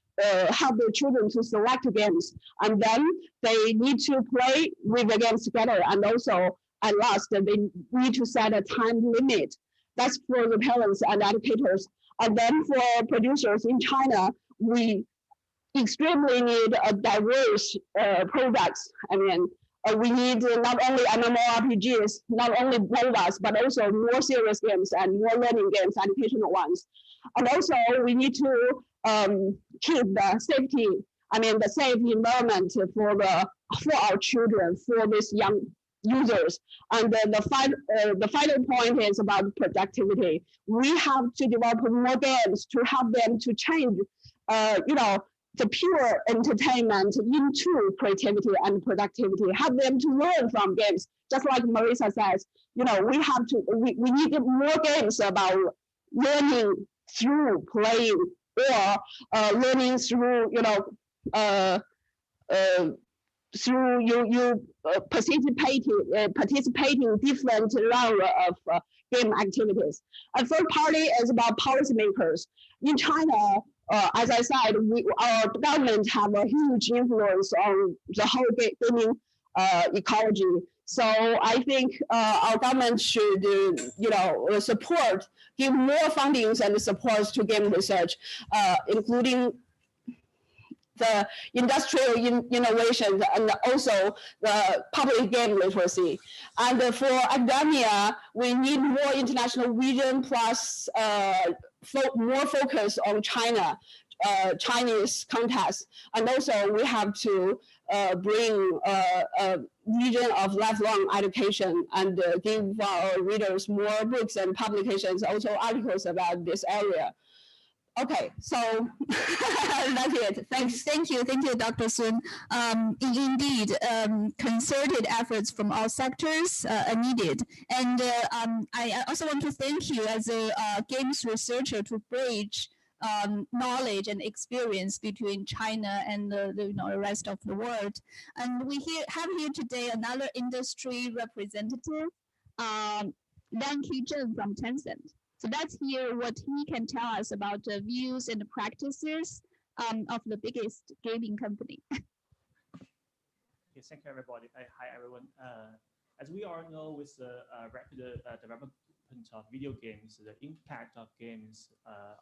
help their children to select games, and then they need to play with the games together, and also at last they need to set a time limit. That's for the parents and educators. And then for producers in China, we extremely need a diverse products. I mean, we need not only MMORPGs, not only MOBAs, but also more serious games and more learning games, educational ones. And also we need to keep the safety, the safe environment for our children, for these young users. And the final point is about productivity. We have to develop more games to help them to change, the pure entertainment into creativity and productivity, help them to learn from games. Just like Marisa says, we need more games about learning through playing, or learning through, through you participating in different round of game activities. A third party is about policymakers. In China, as I said, our government have a huge influence on the whole gaming ecology. So I think our government should, support, give more fundings and supports to game research, including the industrial innovation and also the public game literacy. And for academia, we need more international vision plus more focus on China, Chinese context. And also we have to bring a vision of lifelong education and give our readers more books and publications, also articles about this area. Okay, so that's it.
Thank you, Dr. Sun. Indeed, concerted efforts from all sectors are needed. And I also want to thank you as a games researcher to bridge knowledge and experience between China and the rest of the world. And we have here today another industry representative, Lan Qizhen from Tencent. So let's hear what he can tell us about the views and the practices of the biggest gaming company.
Okay, thank you, everybody. Hi, everyone. As we all know, with the rapid development of video games, the impact of games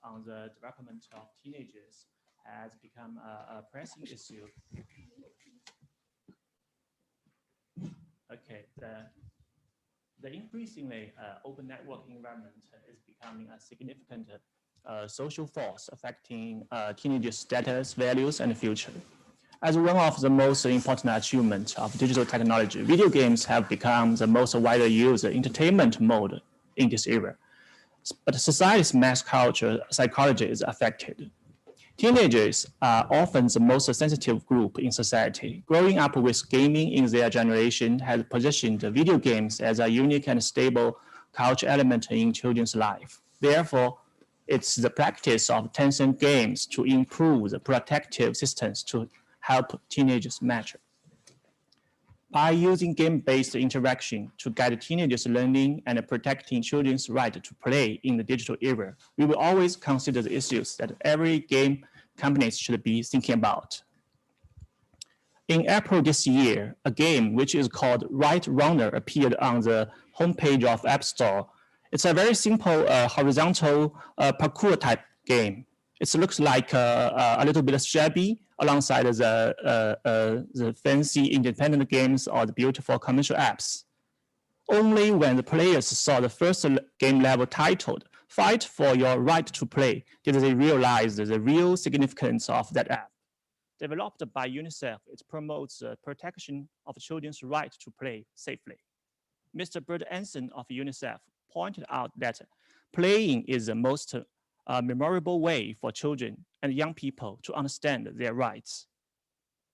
on the development of teenagers has become a pressing issue. Okay, the increasingly open networking environment is becoming a significant social force affecting teenagers' status, values, and future. As one of the most important achievements of digital technology, video games have become the most widely used entertainment mode in this era. But society's mass culture psychology is affected. Teenagers are often the most sensitive group in society. Growing up with gaming in their generation has positioned video games as a unique and stable culture element in children's life. Therefore, it's the practice of Tencent games to improve the protective systems to help teenagers mature. By using game-based interaction to guide teenagers' learning and protecting children's right to play in the digital era, we will always consider the issues that every game companies should be thinking about. In April this year, a game which is called Right Runner appeared on the homepage of App Store. It's a very simple horizontal parkour type game. It looks like a little bit shabby alongside the fancy independent games or the beautiful commercial apps. Only when the players saw the first game level titled Fight for Your Right to Play did they realize the real significance of that app. Developed by UNICEF, it promotes the protection of children's right to play safely. Mr. Bert Anson of UNICEF pointed out that playing is the most memorable way for children and young people to understand their rights.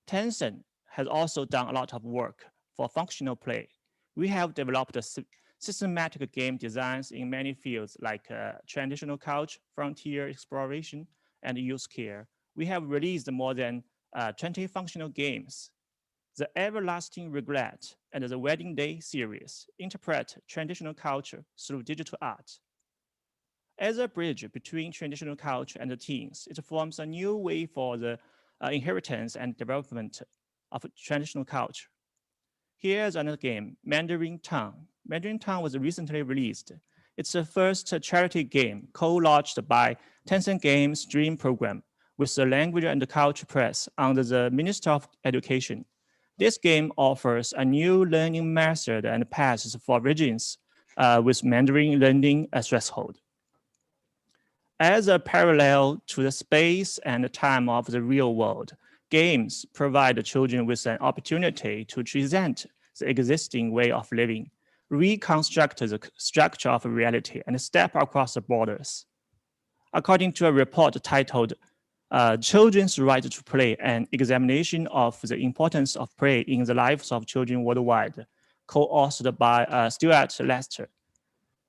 Tencent has also done a lot of work for functional play. We have developed systematic game designs in many fields like traditional couch, frontier exploration, and youth care. We have released more than 20 functional games. The Everlasting Regret and the Wedding Day series interpret traditional culture through digital art. As a bridge between traditional culture and the teens, it forms a new way for the inheritance and development of traditional culture. Here's another game, Mandarin Town. Mandarin Town was recently released. It's the first charity game co-launched by Tencent Games Dream Program with the Language and Culture Press under the Ministry of Education. This game offers a new learning method and paths for regions with Mandarin learning threshold. As a parallel to the space and time of the real world, games provide children with an opportunity to present the existing way of living, reconstruct the structure of reality, and step across the borders. According to a report titled Children's Right to Play, an examination of the importance of play in the lives of children worldwide, co-authored by Stuart Lester,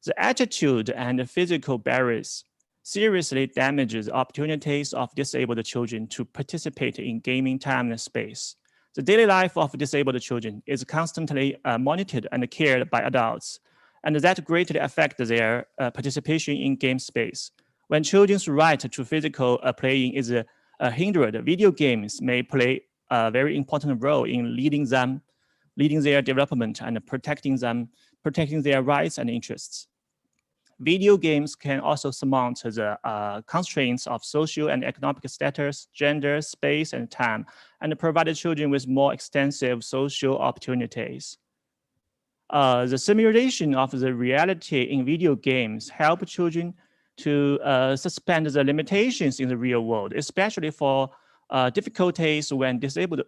the attitude and physical barriers seriously damages the opportunities of disabled children to participate in gaming time and space. The daily life of disabled children is constantly monitored and cared by adults, and that greatly affects their participation in game space. When children's right to physical playing is hindered, video games may play a very important role in leading their development and protecting their rights and interests. Video games can also surmount the constraints of social and economic status, gender, space, and time, and provide children with more extensive social opportunities. The simulation of the reality in video games help children to suspend the limitations in the real world, especially for difficulties when disabled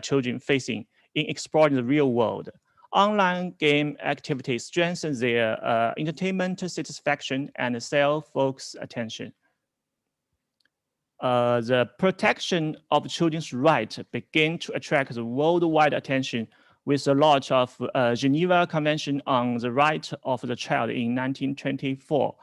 children facing in exploring the real world. Online game activities strengthen their entertainment satisfaction and self-focused attention. The protection of children's rights began to attract the worldwide attention with the launch of Geneva Convention on the Right of the Child in 1924.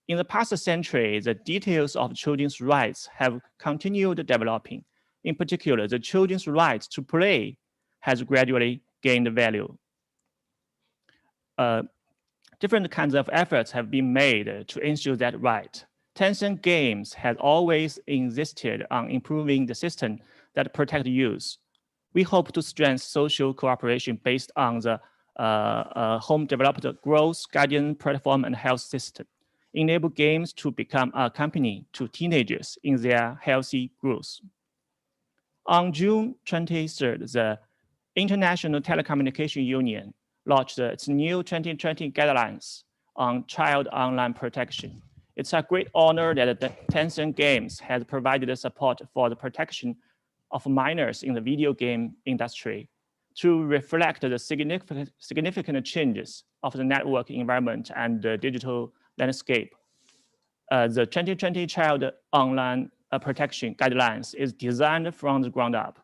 In the past century, the details of children's rights have continued developing. In particular, the children's right to play has gradually gained value. Different kinds of efforts have been made to ensure that right. Tencent Games has always insisted on improving the system that protects youth. We hope to strengthen social cooperation based on the home-developed growth, guardian platform, and health system. Enable games to become a company to teenagers in their healthy growth. On June 23rd, the International Telecommunication Union launched its new 2020 guidelines on child online protection. It's a great honor that the Tencent Games has provided support for the protection of minors in the video game industry to reflect the significant changes of the network environment and the digital landscape. The 2020 Child Online Protection Guidelines is designed from the ground up.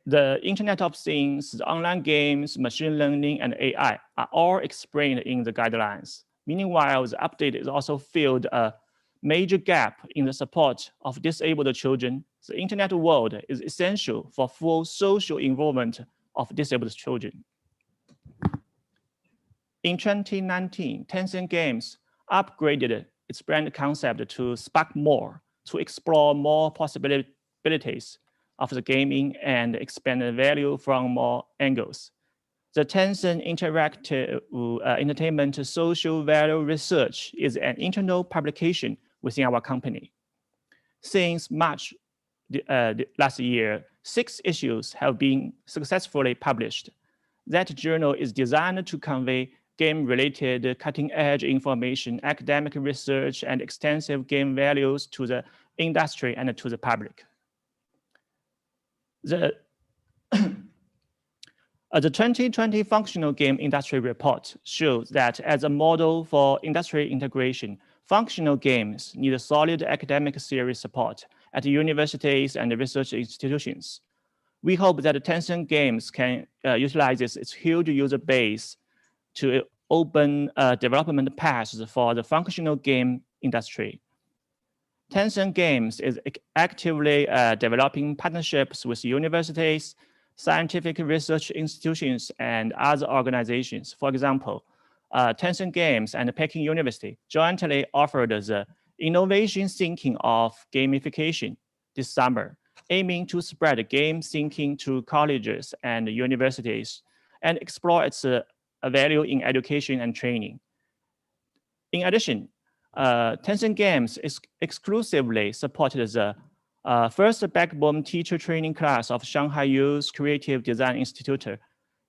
The Internet of Things, the online games, machine learning, and AI are all explained in the guidelines. Meanwhile, the update is also filled major gap in the support of disabled children, the internet world is essential for full social involvement of disabled children. In 2019, Tencent Games upgraded its brand concept to spark more, to explore more possibilities of the gaming and expand the value from more angles. The Tencent Interactive Entertainment Social Value Research is an internal publication within our company. Since March last year, 6 issues have been successfully published. That journal is designed to convey game-related cutting-edge information, academic research, and extensive game values to the industry and to the public. The 2020 Functional Game Industry Report shows that as a model for industry integration, functional games need a solid academic theory support at universities and research institutions. We hope that Tencent Games can utilize its huge user base to open development paths for the functional game industry. Tencent Games is actively developing partnerships with universities, scientific research institutions, and other organizations. For example, Tencent Games and Peking University jointly offered the Innovation Thinking of Gamification this summer, aiming to spread game thinking to colleges and universities and explore its value in education and training. In addition, Tencent Games exclusively supported the first backbone teacher training class of Shanghai Youth Creative Design Institute,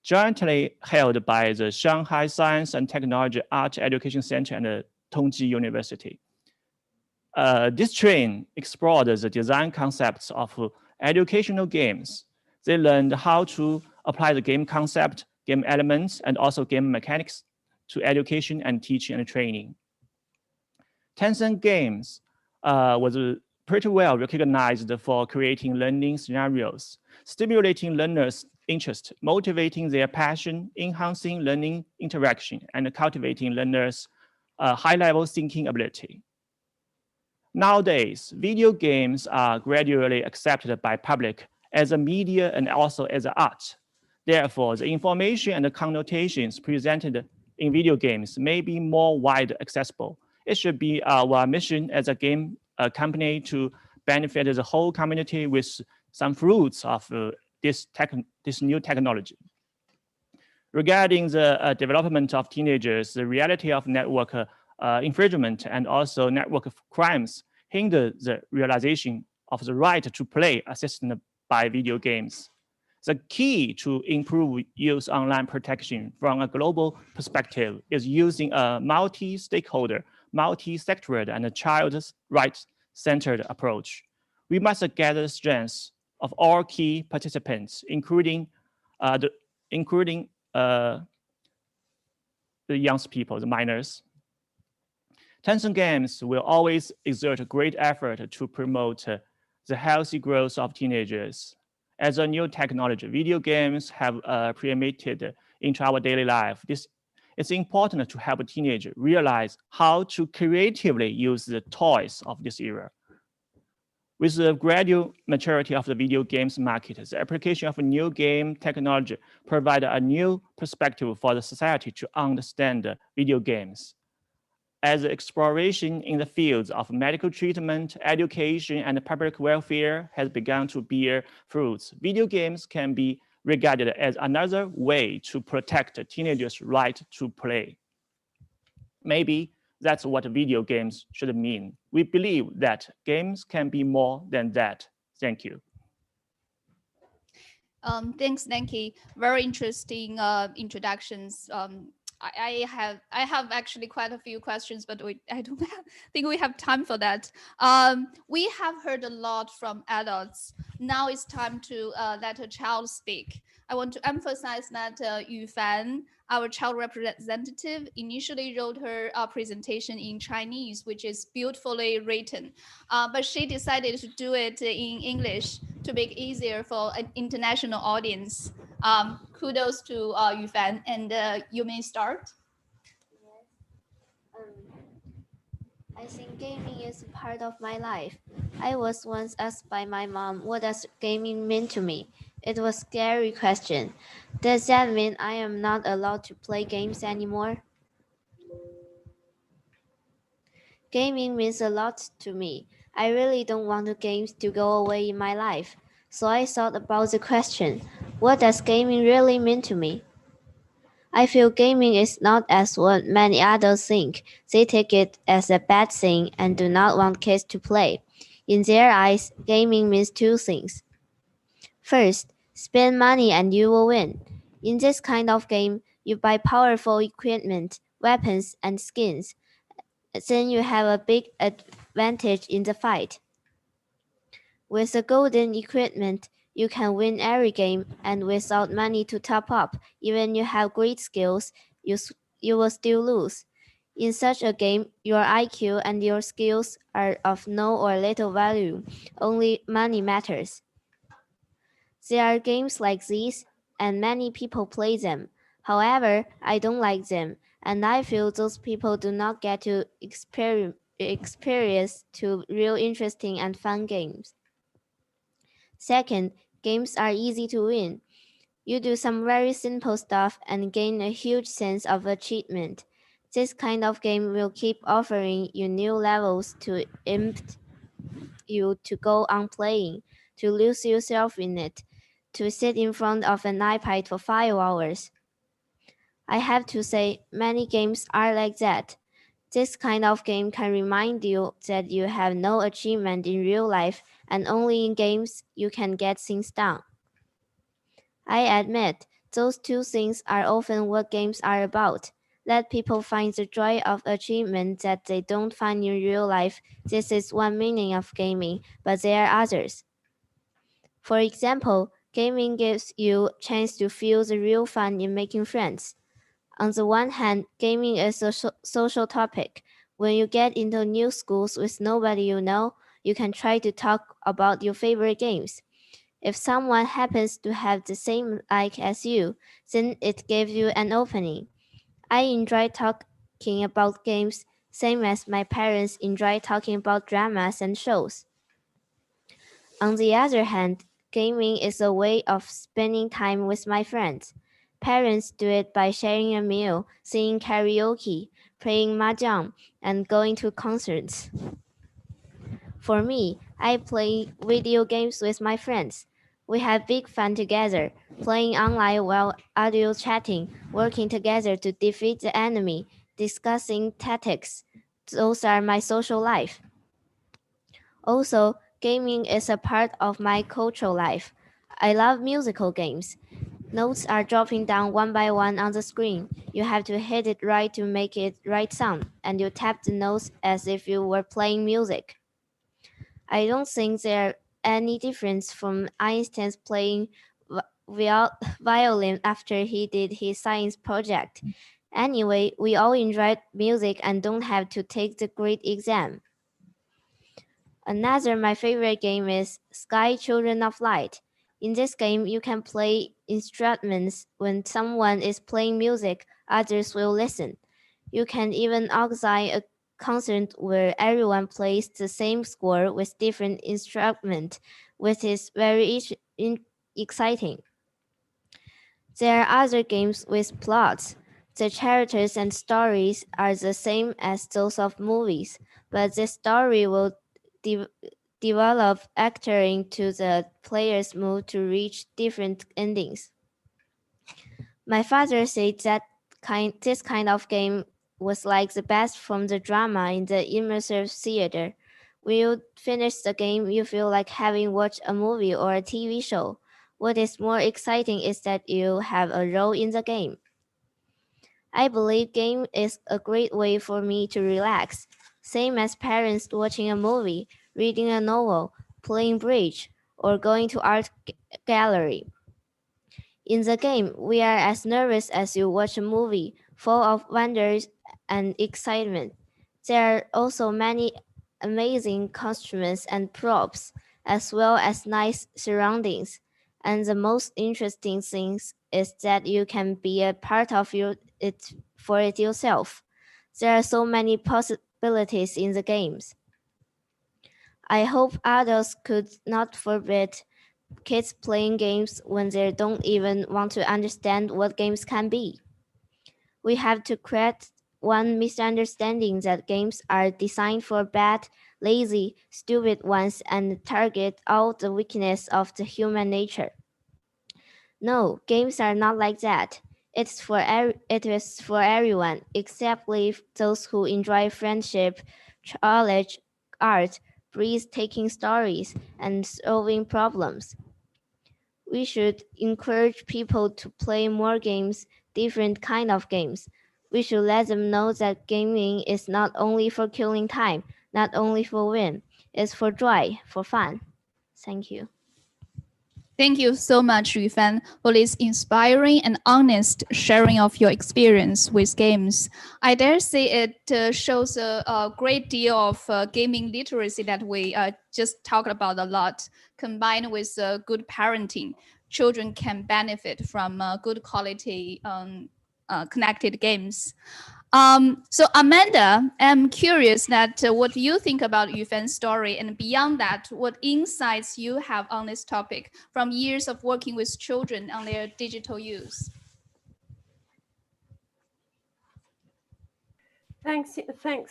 jointly held by the Shanghai Science and Technology Art Education Center and Tongji University. This train explored the design concepts of educational games. They learned how to apply the game concept, game elements, and also game mechanics to education and teaching and training. Tencent Games was pretty well recognized for creating learning scenarios, stimulating learners' interest, motivating their passion, enhancing learning interaction, and cultivating learners' high-level thinking ability. Nowadays, video games are gradually accepted by public as a media and also as an art. Therefore, the information and the connotations presented in video games may be more wide accessible. It should be our mission as a game company to benefit the whole community with some fruits of this new technology. Regarding the development of teenagers, the reality of network infringement and also network crimes hinder the realization of the right to play assisted by video games. The key to improve youth online protection from a global perspective is using a multi-stakeholder, multi-sectoral, and a child's rights-centered approach. We must gather the strengths of all key participants, including the young people, the minors. Tencent Games will always exert great effort to promote the healthy growth of teenagers. As a new technology, video games have permeated into our daily life. It's important to help teenagers realize how to creatively use the toys of this era. With the gradual maturity of the video games market, the application of new game technology provides a new perspective for the society to understand video games. As the exploration in the fields of medical treatment, education, and public welfare has begun to bear fruits, video games can be regarded as another way to protect teenagers' right to play. Maybe that's what video games should mean. We believe that games can be more than that. Thank you.
Thanks, Nanki. Very interesting introductions. I have actually quite a few questions, but I don't think we have time for that. We have heard a lot from adults. Now it's time to let a child speak. I want to emphasize that Yu Fan, our child representative, initially wrote her presentation in Chinese, which is beautifully written, but she decided to do it in English to make it easier for an international audience. Kudos to Yu Fan, and you may start.
I
I think gaming is part of my life. I was once asked by my mom, what does gaming mean to me? It was a scary question. Does that mean I am not allowed to play games anymore? Gaming means a lot to me. I really don't want the games to go away in my life. So I thought about the question, what does gaming really mean to me? I feel gaming is not as what many adults think. They take it as a bad thing and do not want kids to play. In their eyes, gaming means two things. First, spend money and you will win. In this kind of game, you buy powerful equipment, weapons, and skins. Then you have a big advantage in the fight. With the golden equipment, you can win every game, and without money to top up, even you have great skills, you will still lose. In such a game, your IQ and your skills are of no or little value. Only money matters. There are games like these, and many people play them. However, I don't like them, and I feel those people do not get to experience two real interesting and fun games. Second, games are easy to win. You do some very simple stuff and gain a huge sense of achievement. This kind of game will keep offering you new levels to tempt you to go on playing, to lose yourself in it, to sit in front of an iPad for 5 hours. I have to say, many games are like that. This kind of game can remind you that you have no achievement in real life and only in games you can get things done. I admit, those two things are often what games are about. Let people find the joy of achievement that they don't find in real life. This is one meaning of gaming, but there are others. For example, gaming gives you a chance to feel the real fun in making friends. On the one hand, gaming is a social topic. When you get into new schools with nobody you know, you can try to talk about your favorite games. If someone happens to have the same like as you, then it gives you an opening. I enjoy talking about games, same as my parents enjoy talking about dramas and shows. On the other hand, gaming is a way of spending time with my friends. Parents do it by sharing a meal, singing karaoke, playing mahjong, and going to concerts. For me, I play video games with my friends. We have big fun together, playing online while audio chatting, working together to defeat the enemy, discussing tactics. Those are my social life. Also, gaming is a part of my cultural life. I love musical games. Notes are dropping down one by one on the screen. You have to hit it right to make it right sound, and you tap the notes as if you were playing music. I don't think there's any difference from Einstein's playing violin after he did his science project. Anyway, we all enjoy music and don't have to take the great exam. Another my favorite game is Sky Children of Light. In this game, you can play instruments. When someone is playing music, others will listen. You can even organize a concert where everyone plays the same score with different instruments, which is very exciting. There are other games with plots. The characters and stories are the same as those of movies, but the story will develop according to the player's mood to reach different endings. My father said that this kind of game was like the best from the drama in the immersive theater. When you finish the game, you feel like having watched a movie or a TV show. What is more exciting is that you have a role in the game. I believe game is a great way for me to relax, same as parents watching a movie, reading a novel, playing bridge, or going to art gallery. In the game, we are as nervous as you watch a movie, full of wonders and excitement. There are also many amazing costumes and props, as well as nice surroundings. And the most interesting thing is that you can be a part of it for it yourself. There are so many responsibilities in the games. I hope adults could not forbid kids playing games when they don't even want to understand what games can be. We have to correct one misunderstanding that games are designed for bad, lazy, stupid ones and target all the weakness of the human nature. No, games are not like that. It is for everyone, except those who enjoy friendship, knowledge, art, breathtaking stories, and solving problems. We should encourage people to play more games, different kind of games. We should let them know that gaming is not only for killing time, not only for win, it's for joy, for fun. Thank you.
Thank you so much, Yufan, for this inspiring and honest sharing of your experience with games. I dare say it shows a great deal of gaming literacy that we just talked about a lot, combined with good parenting. Children can benefit from good quality connected games. So Amanda, I'm curious that what do you think about Yufan's story, and beyond that, what insights you have on this topic from years of working with children on their digital use?
Thanks,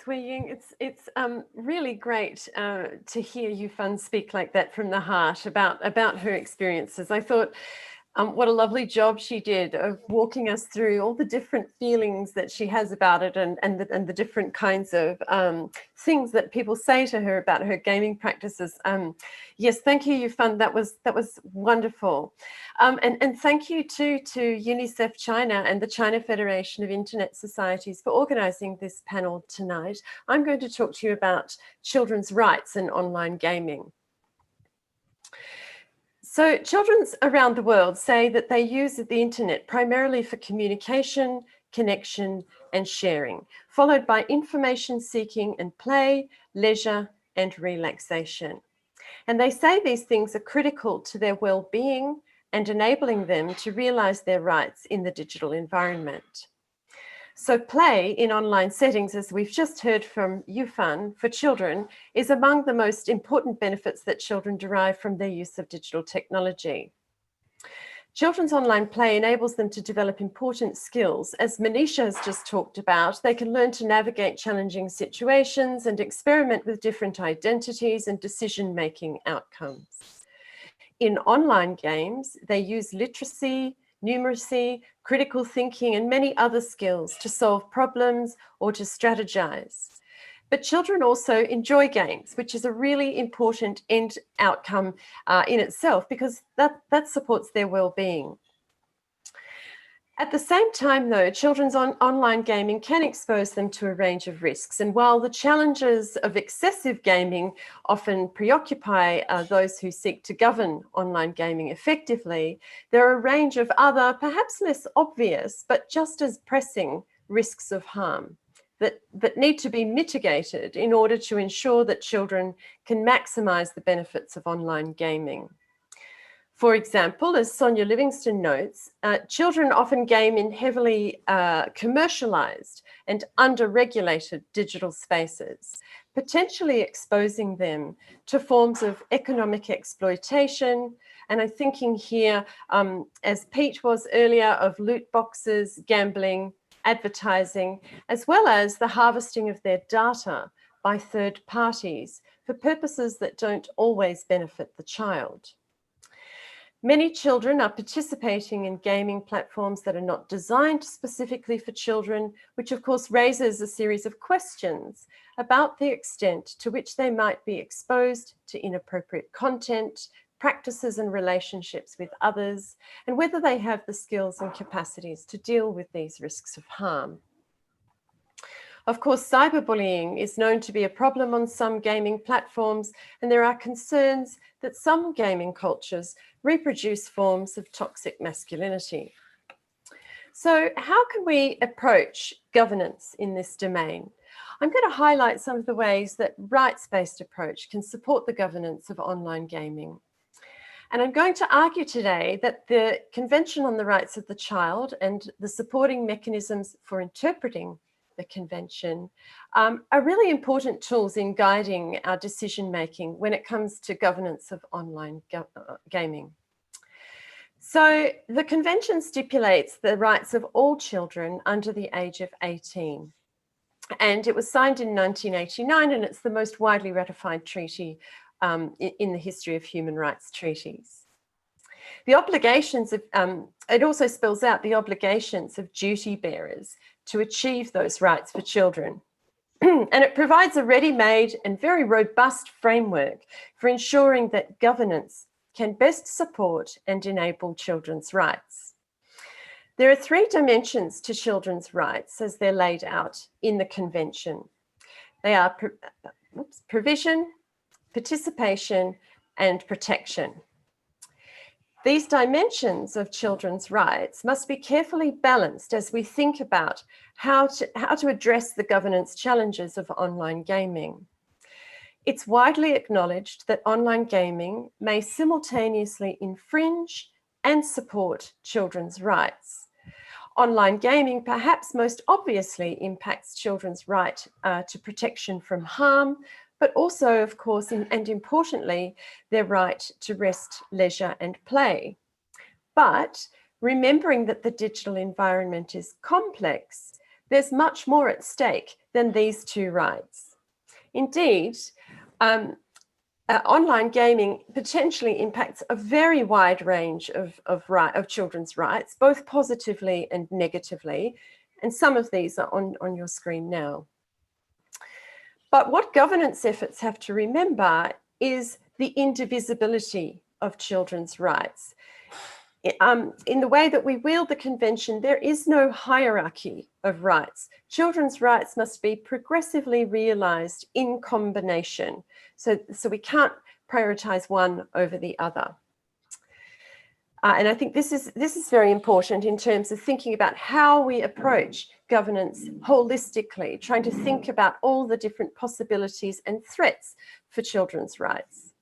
Wei-Ying. It's really great to hear Yufan speak like that from the heart about her experiences. I thought what a lovely job she did of walking us through all the different feelings that she has about it and the different kinds of things that people say to her about her gaming practices. Yes, thank you, Yufan. That was wonderful. And thank you too to UNICEF China and the China Federation of Internet Societies for organizing this panel tonight. I'm going to talk to you about children's rights in online gaming. So children around the world say that they use the internet primarily for communication, connection, and sharing, followed by information seeking and play, leisure, and relaxation. And they say these things are critical to their well-being and enabling them to realize their rights in the digital environment. So play in online settings, as we've just heard from Yufan, for children is among the most important benefits that children derive from their use of digital technology. Children's online play enables them to develop important skills. As Manisha has just talked about, they can learn to navigate challenging situations and experiment with different identities and decision-making outcomes. In online games, they use literacy, numeracy, critical thinking, and many other skills to solve problems or to strategize. But children also enjoy games, which is a really important end outcome in itself, because that supports their well-being. At the same time, though, children's online gaming can expose them to a range of risks. And while the challenges of excessive gaming often preoccupy those who seek to govern online gaming effectively, there are a range of other, perhaps less obvious, but just as pressing risks of harm that need to be mitigated in order to ensure that children can maximize the benefits of online gaming. For example, as Sonia Livingston notes, children often game in heavily commercialized and under-regulated digital spaces, potentially exposing them to forms of economic exploitation. And I'm thinking here, as Pete was earlier, of loot boxes, gambling, advertising, as well as the harvesting of their data by third parties for purposes that don't always benefit the child. Many children are participating in gaming platforms that are not designed specifically for children, which of course raises a series of questions about the extent to which they might be exposed to inappropriate content, practices and relationships with others, and whether they have the skills and capacities to deal with these risks of harm. Of course, cyberbullying is known to be a problem on some gaming platforms, and there are concerns that some gaming cultures reproduce forms of toxic masculinity. So how can we approach governance in this domain? I'm going to highlight some of the ways that rights-based approach can support the governance of online gaming. And I'm going to argue today that the Convention on the Rights of the Child and the supporting mechanisms for interpreting the convention, are really important tools in guiding our decision-making when it comes to governance of online gaming. So the convention stipulates the rights of all children under the age of 18. And it was signed in 1989, and it's the most widely ratified treaty in the history of human rights treaties. The obligations of, it also spells out the obligations of duty bearers to achieve those rights for children. And it provides a ready-made and very robust framework for ensuring that governance can best support and enable children's rights. There are 3 dimensions to children's rights as they're laid out in the convention. They are provision, participation, and protection. These dimensions of children's rights must be carefully balanced as we think about how to address the governance challenges of online gaming. It's widely acknowledged that online gaming may simultaneously infringe and support children's rights. Online gaming perhaps most obviously impacts children's right to protection from harm, but also, of course, and importantly, their right to rest, leisure, and play. But remembering that the digital environment is complex, there's much more at stake than these 2 rights. Indeed, online gaming potentially impacts a very wide range of children's rights, both positively and negatively, and some of these are on your screen now. But what governance efforts have to remember is the indivisibility of children's rights. In the way that we wield the convention, there is no hierarchy of rights. Children's rights must be progressively realized in combination. So we can't prioritize one over the other. And I think this is very important in terms of thinking about how we approach governance holistically, trying to think about all the different possibilities and threats for children's rights.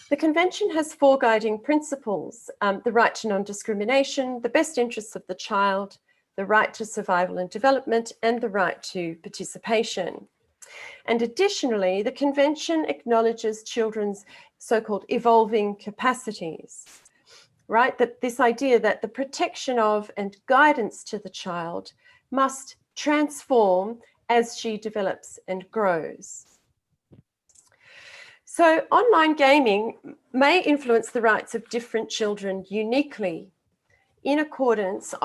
The Convention has 4 guiding principles: the right to non-discrimination, the best interests of the child, the right to survival and development, and the right to participation. And additionally, the Convention acknowledges children's so-called evolving capacities, right? That this idea that the protection of and guidance to the child must transform as she develops and grows. So online gaming may influence the rights of different children uniquely in accordance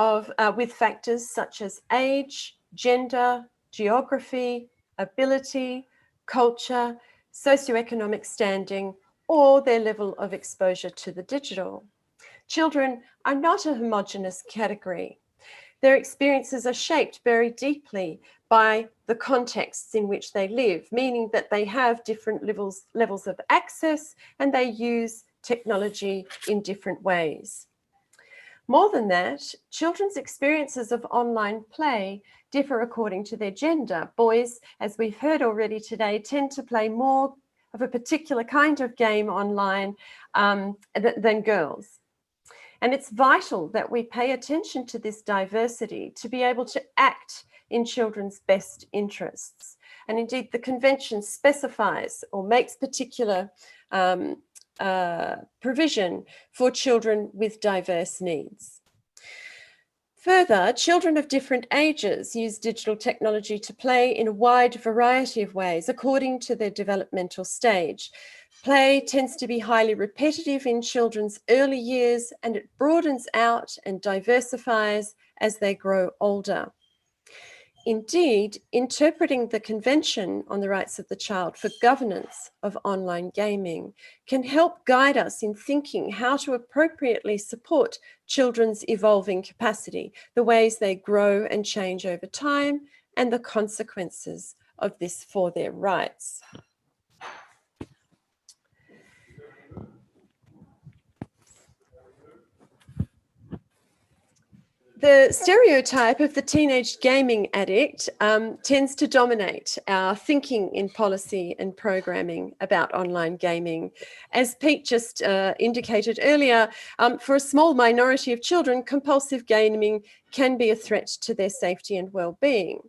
with factors such as age, gender, geography, ability, culture, socioeconomic standing, or their level of exposure to the digital. Children are not a homogeneous category. Their experiences are shaped very deeply by the contexts in which they live, meaning that they have different levels of access and they use technology in different ways. More than that, children's experiences of online play differ according to their gender. Boys, as we've heard already today, tend to play more of a particular kind of game online than girls. And it's vital that we pay attention to this diversity to be able to act in children's best interests. And indeed, the Convention specifies or makes particular provision for children with diverse needs. Further, children of different ages use digital technology to play in a wide variety of ways according to their developmental stage. Play tends to be highly repetitive in children's early years, and it broadens out and diversifies as they grow older. Indeed, interpreting the Convention on the Rights of the Child for governance of online gaming can help guide us in thinking how to appropriately support children's evolving capacity, the ways they grow and change over time, and the consequences of this for their rights. The stereotype of the teenage gaming addict tends to dominate our thinking in policy and programming about online gaming. As Pete just indicated earlier, for a small minority of children, compulsive gaming can be a threat to their safety and well-being.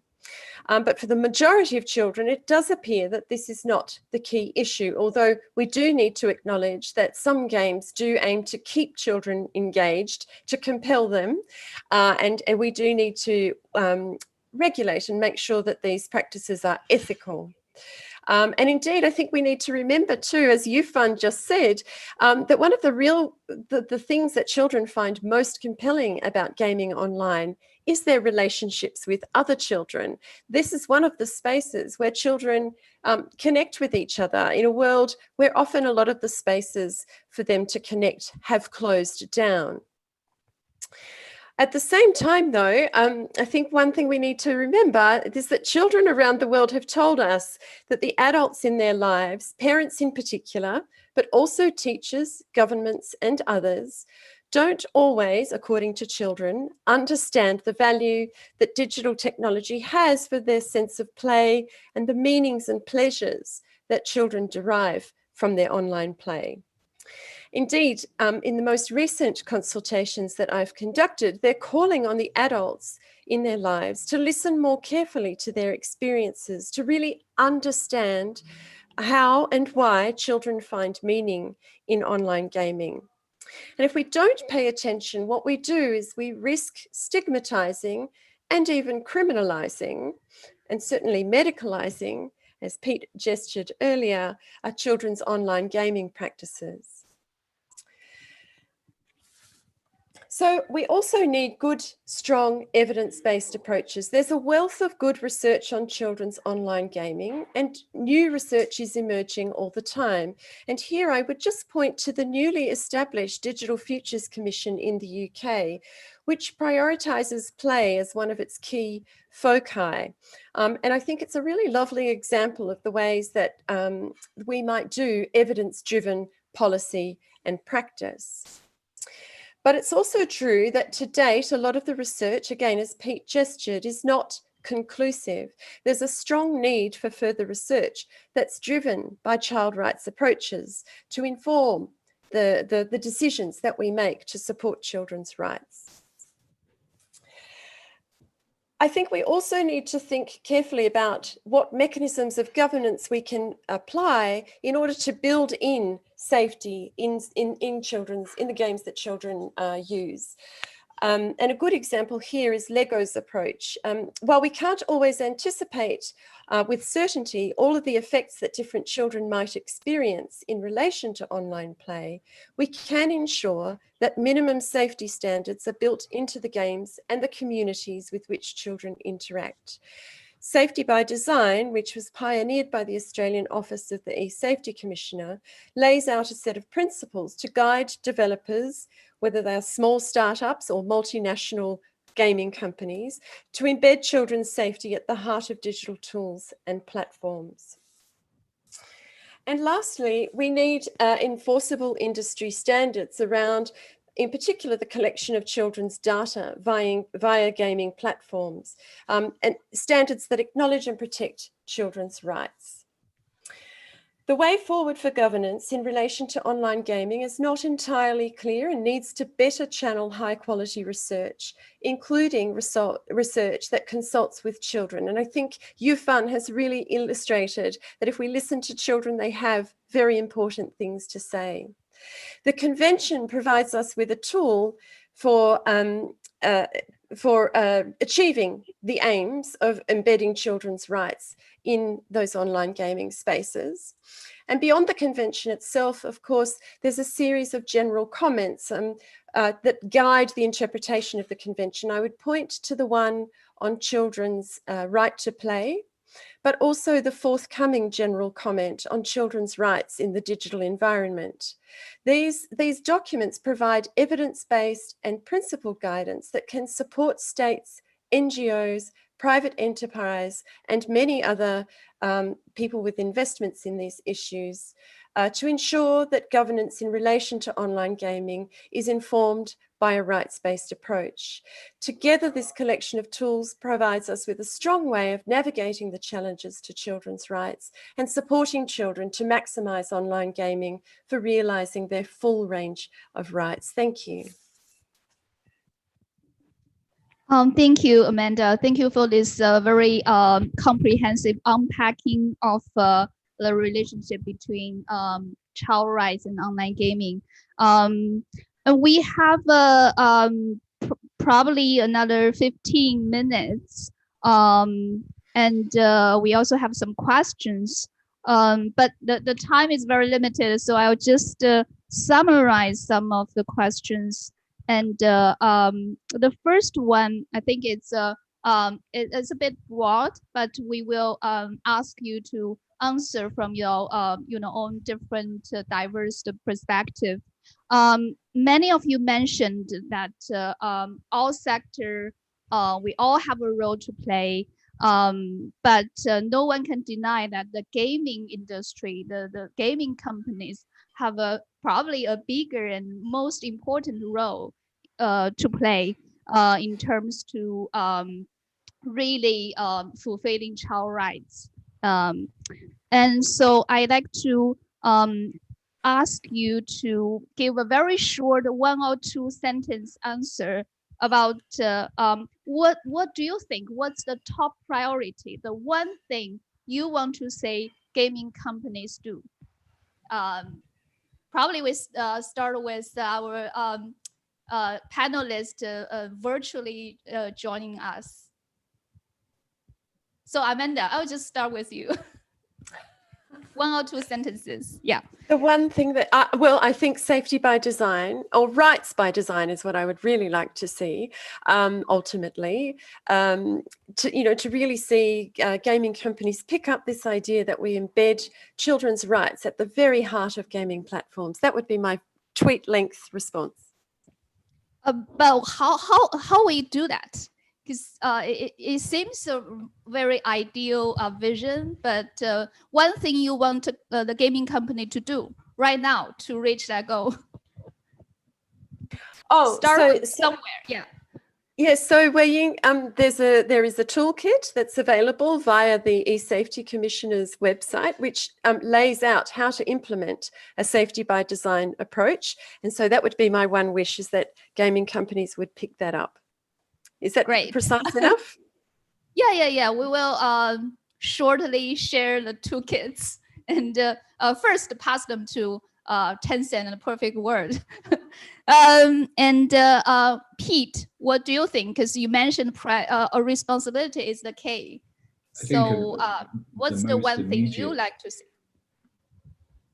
But for the majority of children, it does appear that this is not the key issue, although we do need to acknowledge that some games do aim to keep children engaged, to compel them, and we do need to regulate and make sure that these practices are ethical. And indeed, I think we need to remember too, as Yufan just said, that one of the things that children find most compelling about gaming online is their relationships with other children. This is one of the spaces where children connect with each other in a world where often a lot of the spaces for them to connect have closed down. At the same time, though, I think one thing we need to remember is that children around the world have told us that the adults in their lives, parents in particular, but also teachers, governments, and others, don't always, according to children, understand the value that digital technology has for their sense of play and the meanings and pleasures that children derive from their online play. Indeed, in the most recent consultations that I've conducted, they're calling on the adults in their lives to listen more carefully to their experiences, to really understand how and why children find meaning in online gaming. And if we don't pay attention, what we do is we risk stigmatizing and even criminalizing, and certainly medicalizing, as Pete gestured earlier, children's online gaming practices. So we also need good, strong, evidence-based approaches. There's a wealth of good research on children's online gaming, and new research is emerging all the time. And here I would just point to the newly established Digital Futures Commission in the UK, which prioritises play as one of its key foci. And I think it's a really lovely example of the ways that we might do evidence-driven policy and practice. But it's also true that to date, a lot of the research, again, as Pete gestured, is not conclusive. There's a strong need for further research that's driven by child rights approaches to inform the decisions that we make to support children's rights. I think we also need to think carefully about what mechanisms of governance we can apply in order to build in safety in the games that children use. And a good example here is Lego's approach. While we can't always anticipate with certainty all of the effects that different children might experience in relation to online play, we can ensure that minimum safety standards are built into the games and the communities with which children interact. Safety by Design, which was pioneered by the Australian Office of the E-Safety Commissioner, lays out a set of principles to guide developers, whether they are small startups or multinational gaming companies, to embed children's safety at the heart of digital tools and platforms. And lastly, we need enforceable industry standards around, in particular, the collection of children's data via gaming platforms, and standards that acknowledge and protect children's rights. The way forward for governance in relation to online gaming is not entirely clear and needs to better channel high-quality research, including research that consults with children. And I think Yufan has really illustrated that if we listen to children, they have very important things to say. The convention provides us with a tool for achieving the aims of embedding children's rights in those online gaming spaces. And beyond the convention itself, of course, there's a series of general comments that guide the interpretation of the convention. I would point to the one on children's right to play, but also the forthcoming general comment on children's rights in the digital environment. These documents provide evidence-based and principled guidance that can support states, NGOs, private enterprise, and many other people with investments in these issues to ensure that governance in relation to online gaming is informed by a rights-based approach. Together, this collection of tools provides us with a strong way of navigating the challenges to children's rights and supporting children to maximise online gaming for realising their full range of rights. Thank you.
Thank you, Amanda. Thank you for this very comprehensive unpacking of the relationship between child rights and online gaming. And we have probably another 15 minutes. And we also have some questions. But the time is very limited, so I'll just summarize some of the questions. And the first one, I think it's a bit broad, but we will ask you to answer from your own different diverse perspective. Many of you mentioned that all sector, we all have a role to play. But no one can deny that the gaming industry, the gaming companies have probably a bigger and most important role to play in terms to really fulfilling child rights. And so I'd like to ask you to give a very short 1 or 2 sentence answer about what do you think? What's the top priority? The one thing you want to say gaming companies do? Probably we start with our panelist virtually joining us. So Amanda, I'll just start with you. 1 or 2 sentences. Yeah.
The one thing that, I think safety by design or rights by design is what I would really like to see ultimately, to really see gaming companies pick up this idea that we embed children's rights at the very heart of gaming platforms. That would be my tweet length response.
But how we do that? Because it seems a very ideal vision, but one thing you want the gaming company to do right now to reach that goal? Start somewhere, yeah.
Yes, so there is a toolkit that's available via the eSafety Commissioner's website, which lays out how to implement a safety by design approach. And so that would be my one wish, is that gaming companies would pick that up. Is that
great?
Precise enough?
Yeah. We will shortly share the toolkits and first pass them to Tencent and Perfect World. Pete, what do you think? Because you mentioned a responsibility is the key. So what's the one thing you like to see?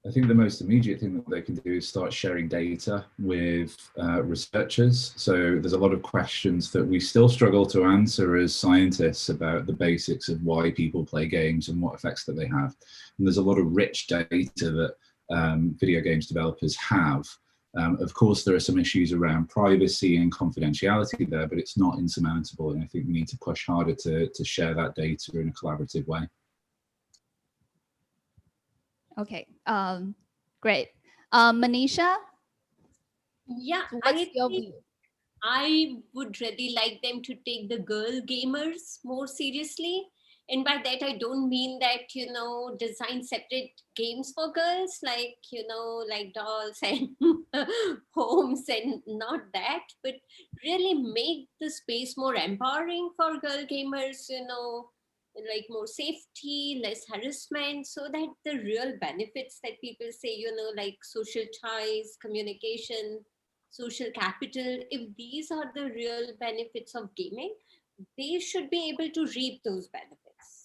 I think the most immediate thing that they can do is start sharing data with researchers. So there's a lot of questions that we still struggle to answer as scientists about the basics of why people play games and what effects that they have. And there's a lot of rich data that video games developers have. Of course, there are some issues around privacy and confidentiality there, but it's not insurmountable. And I think we need to push harder to share that data in a collaborative way.
Okay, great. Manisha?
Yeah, I would really like them to take the girl gamers more seriously. And by that, I don't mean that, design separate games for girls, like, like dolls and homes, and not that, but really make the space more empowering for girl gamers, like more safety, less harassment, so that the real benefits that people say, like social ties, communication, social capital, if these are the real benefits of gaming, they should be able to reap those benefits.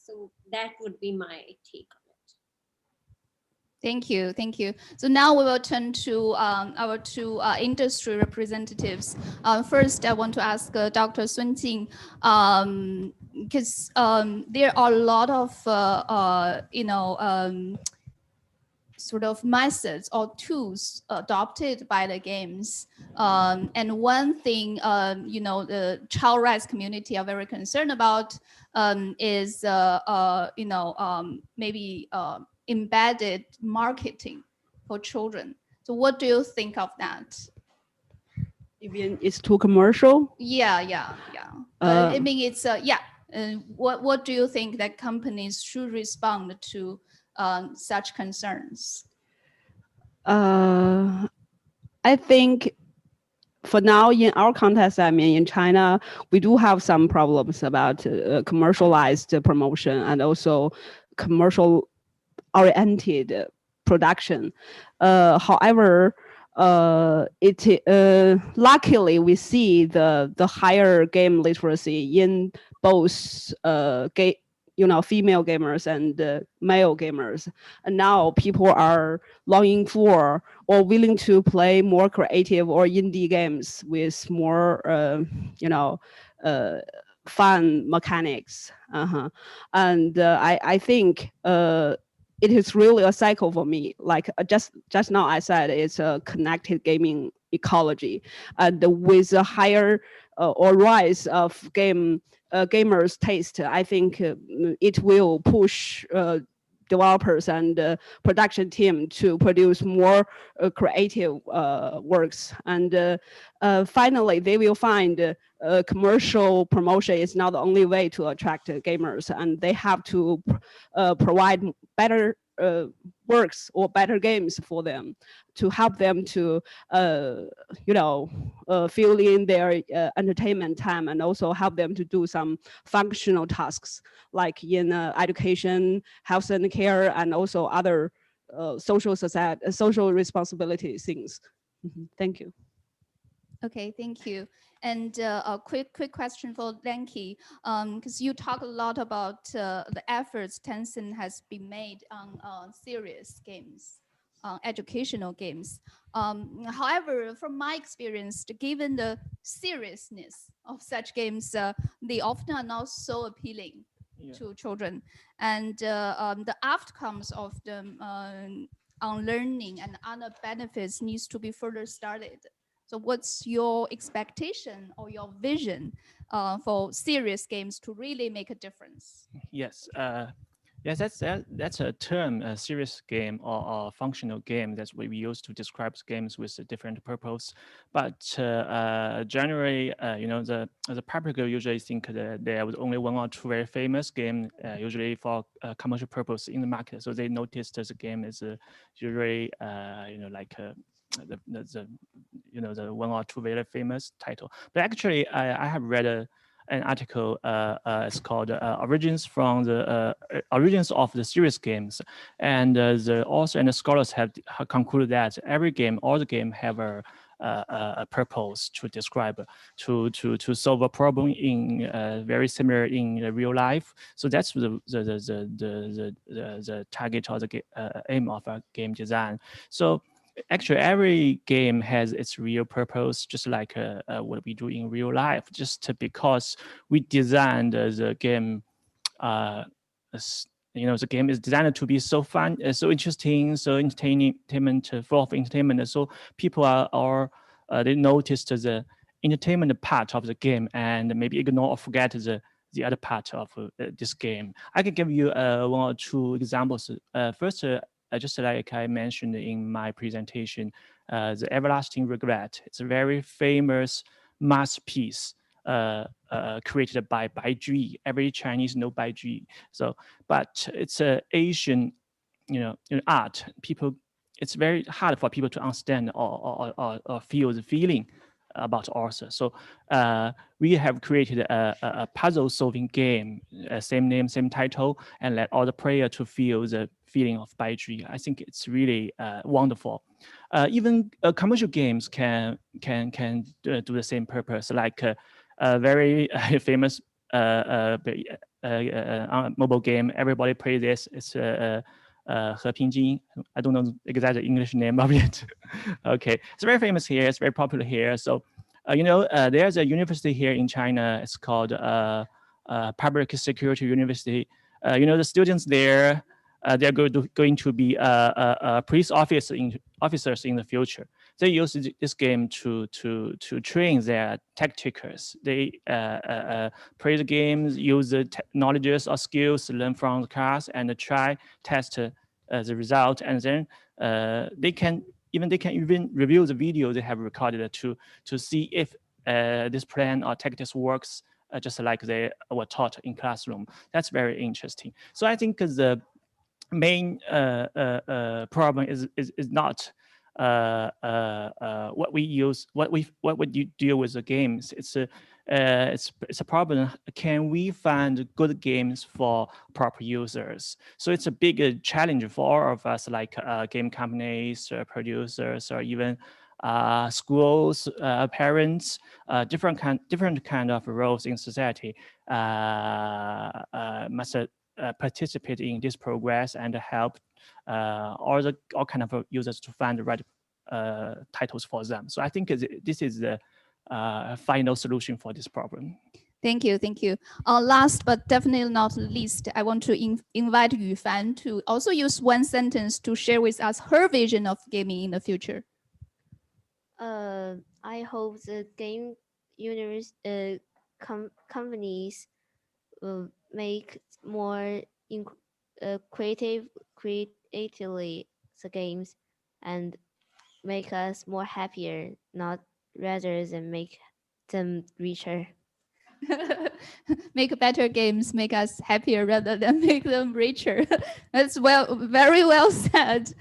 So that would be my take on it.
Thank you. So now we will turn to our 2 industry representatives. First, I want to ask Dr. Sun Jing, because there are a lot of sort of methods or tools adopted by the games. And one thing, the child rights community are very concerned about is, maybe embedded marketing for children. So what do you think of that?
Even it's too commercial?
Yeah. I mean, it's, what do you think that companies should respond to such concerns?
I think for now, in our context, I mean, in China, we do have some problems about commercialized promotion and also commercial oriented production. However, luckily we see the higher game literacy in both female gamers and male gamers, and now people are longing for or willing to play more creative or indie games with more fun mechanics. And I think it is really a cycle for me. Like just now I said, it's a connected gaming ecology, and with a higher or rise of gamers' taste, I think it will push developers and production team to produce more creative works. And finally, they will find commercial promotion is not the only way to attract gamers, and they have to provide better works or better games for them to help them to fill in their entertainment time, and also help them to do some functional tasks like in education, health and care, and also other social responsibility things. Thank you.
Okay, thank you. And a quick question for Lenky, because you talk a lot about the efforts Tencent has been made on serious games, educational games. However, from my experience, given the seriousness of such games, they often are not so appealing to children, and the outcomes of them on learning and other benefits needs to be further studied. So what's your expectation or your vision for serious games to really make a difference?
Yes, yes, that's a term, a serious game or functional game. That's what we use to describe games with a different purpose. But generally, the public usually think that there was only one or two very famous games, usually for commercial purpose in the market. So they noticed that the game is usually, the one or two very famous title. But actually, I have read an article. It's called "Origins from the Origins of the Serious Games," and the author and the scholars have concluded that every game, all the game, have a purpose to describe, to solve a problem in very similar in real life. So that's the target or the aim of a game design. So actually, every game has its real purpose, just like what we do in real life. Just because we designed the game, the game is designed to be so fun, so interesting, so entertainment, full of entertainment. So people they noticed the entertainment part of the game and maybe ignore or forget the other part of this game. I can give you one or two examples. First, just like I mentioned in my presentation, the Everlasting Regret. It's a very famous masterpiece created by Bai Jui. Every Chinese know Bai Jui. So, but it's a Asian, art. It's very hard for people to understand or feel the feeling about author. So we have created a puzzle solving game, same name, same title, and let all the player to feel the feeling of Bai Jui. I think it's really wonderful. Even commercial games can do the same purpose, like a very famous mobile game. Everybody play this. It's 和平精英. I don't know the exact English name of it. Okay, it's very famous here. It's very popular here. So, there's a university here in China. It's called Public Security University. The students there, they're going to be police officers in the future. They use this game to train their tactics. They play the games, use the knowledges or skills, learn from the class, and test the result. And then they can even review the video they have recorded to see if this plan or tactics works just like they were taught in classroom. That's very interesting. So I think the main problem is not what we use, what would you do with the games? It's a problem. Can we find good games for proper users? So it's a big challenge for all of us, like game companies, producers, or even schools, parents, different kind of roles in society must participate in this progress and help all kind of users to find the right titles for them. So I think this is the final solution for this problem.
Thank you, thank you. Last but definitely not least, I want to invite Yufan to also use one sentence to share with us her vision of gaming in the future.
I hope the game companies will make more creatively the games and make us more happier, not rather than make them richer.
Make better games, make us happier rather than make them richer. That's very well said.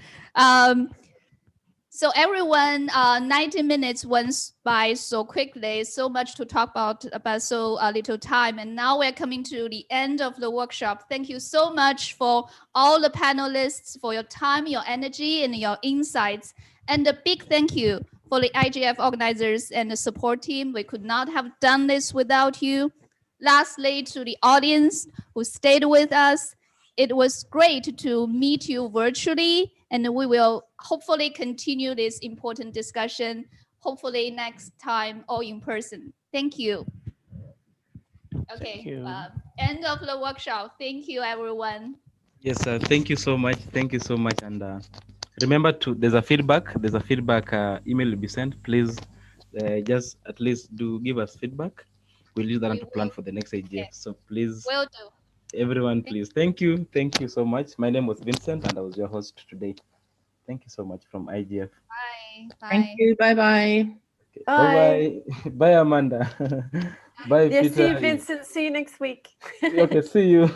So everyone, 90 minutes went by so quickly, so much to talk about, but so little time. And now we're coming to the end of the workshop. Thank you so much for all the panelists, for your time, your energy, and your insights. And a big thank you for the IGF organizers and the support team. We could not have done this without you. Lastly, to the audience who stayed with us, it was great to meet you virtually, and we will hopefully continue this important discussion, hopefully next time or in person. Thank you. Okay,
Thank you.
End of the workshop. Thank you, everyone.
Yes, thank you so much. Thank you so much. And remember there's a feedback email will be sent. Please just at least do give us feedback. We'll use that to plan for the next IGF.
Okay.
So please.
Will do.
Everyone, please. Thank you. Thank you so much. My name was Vincent and I was your host today. Thank you so much from IGF.
Bye. Bye.
Thank you. Bye-bye.
Okay. Bye. Bye, Amanda. Bye,
Yes,
Peter.
see you, Vincent. See you next week.
Okay, see you.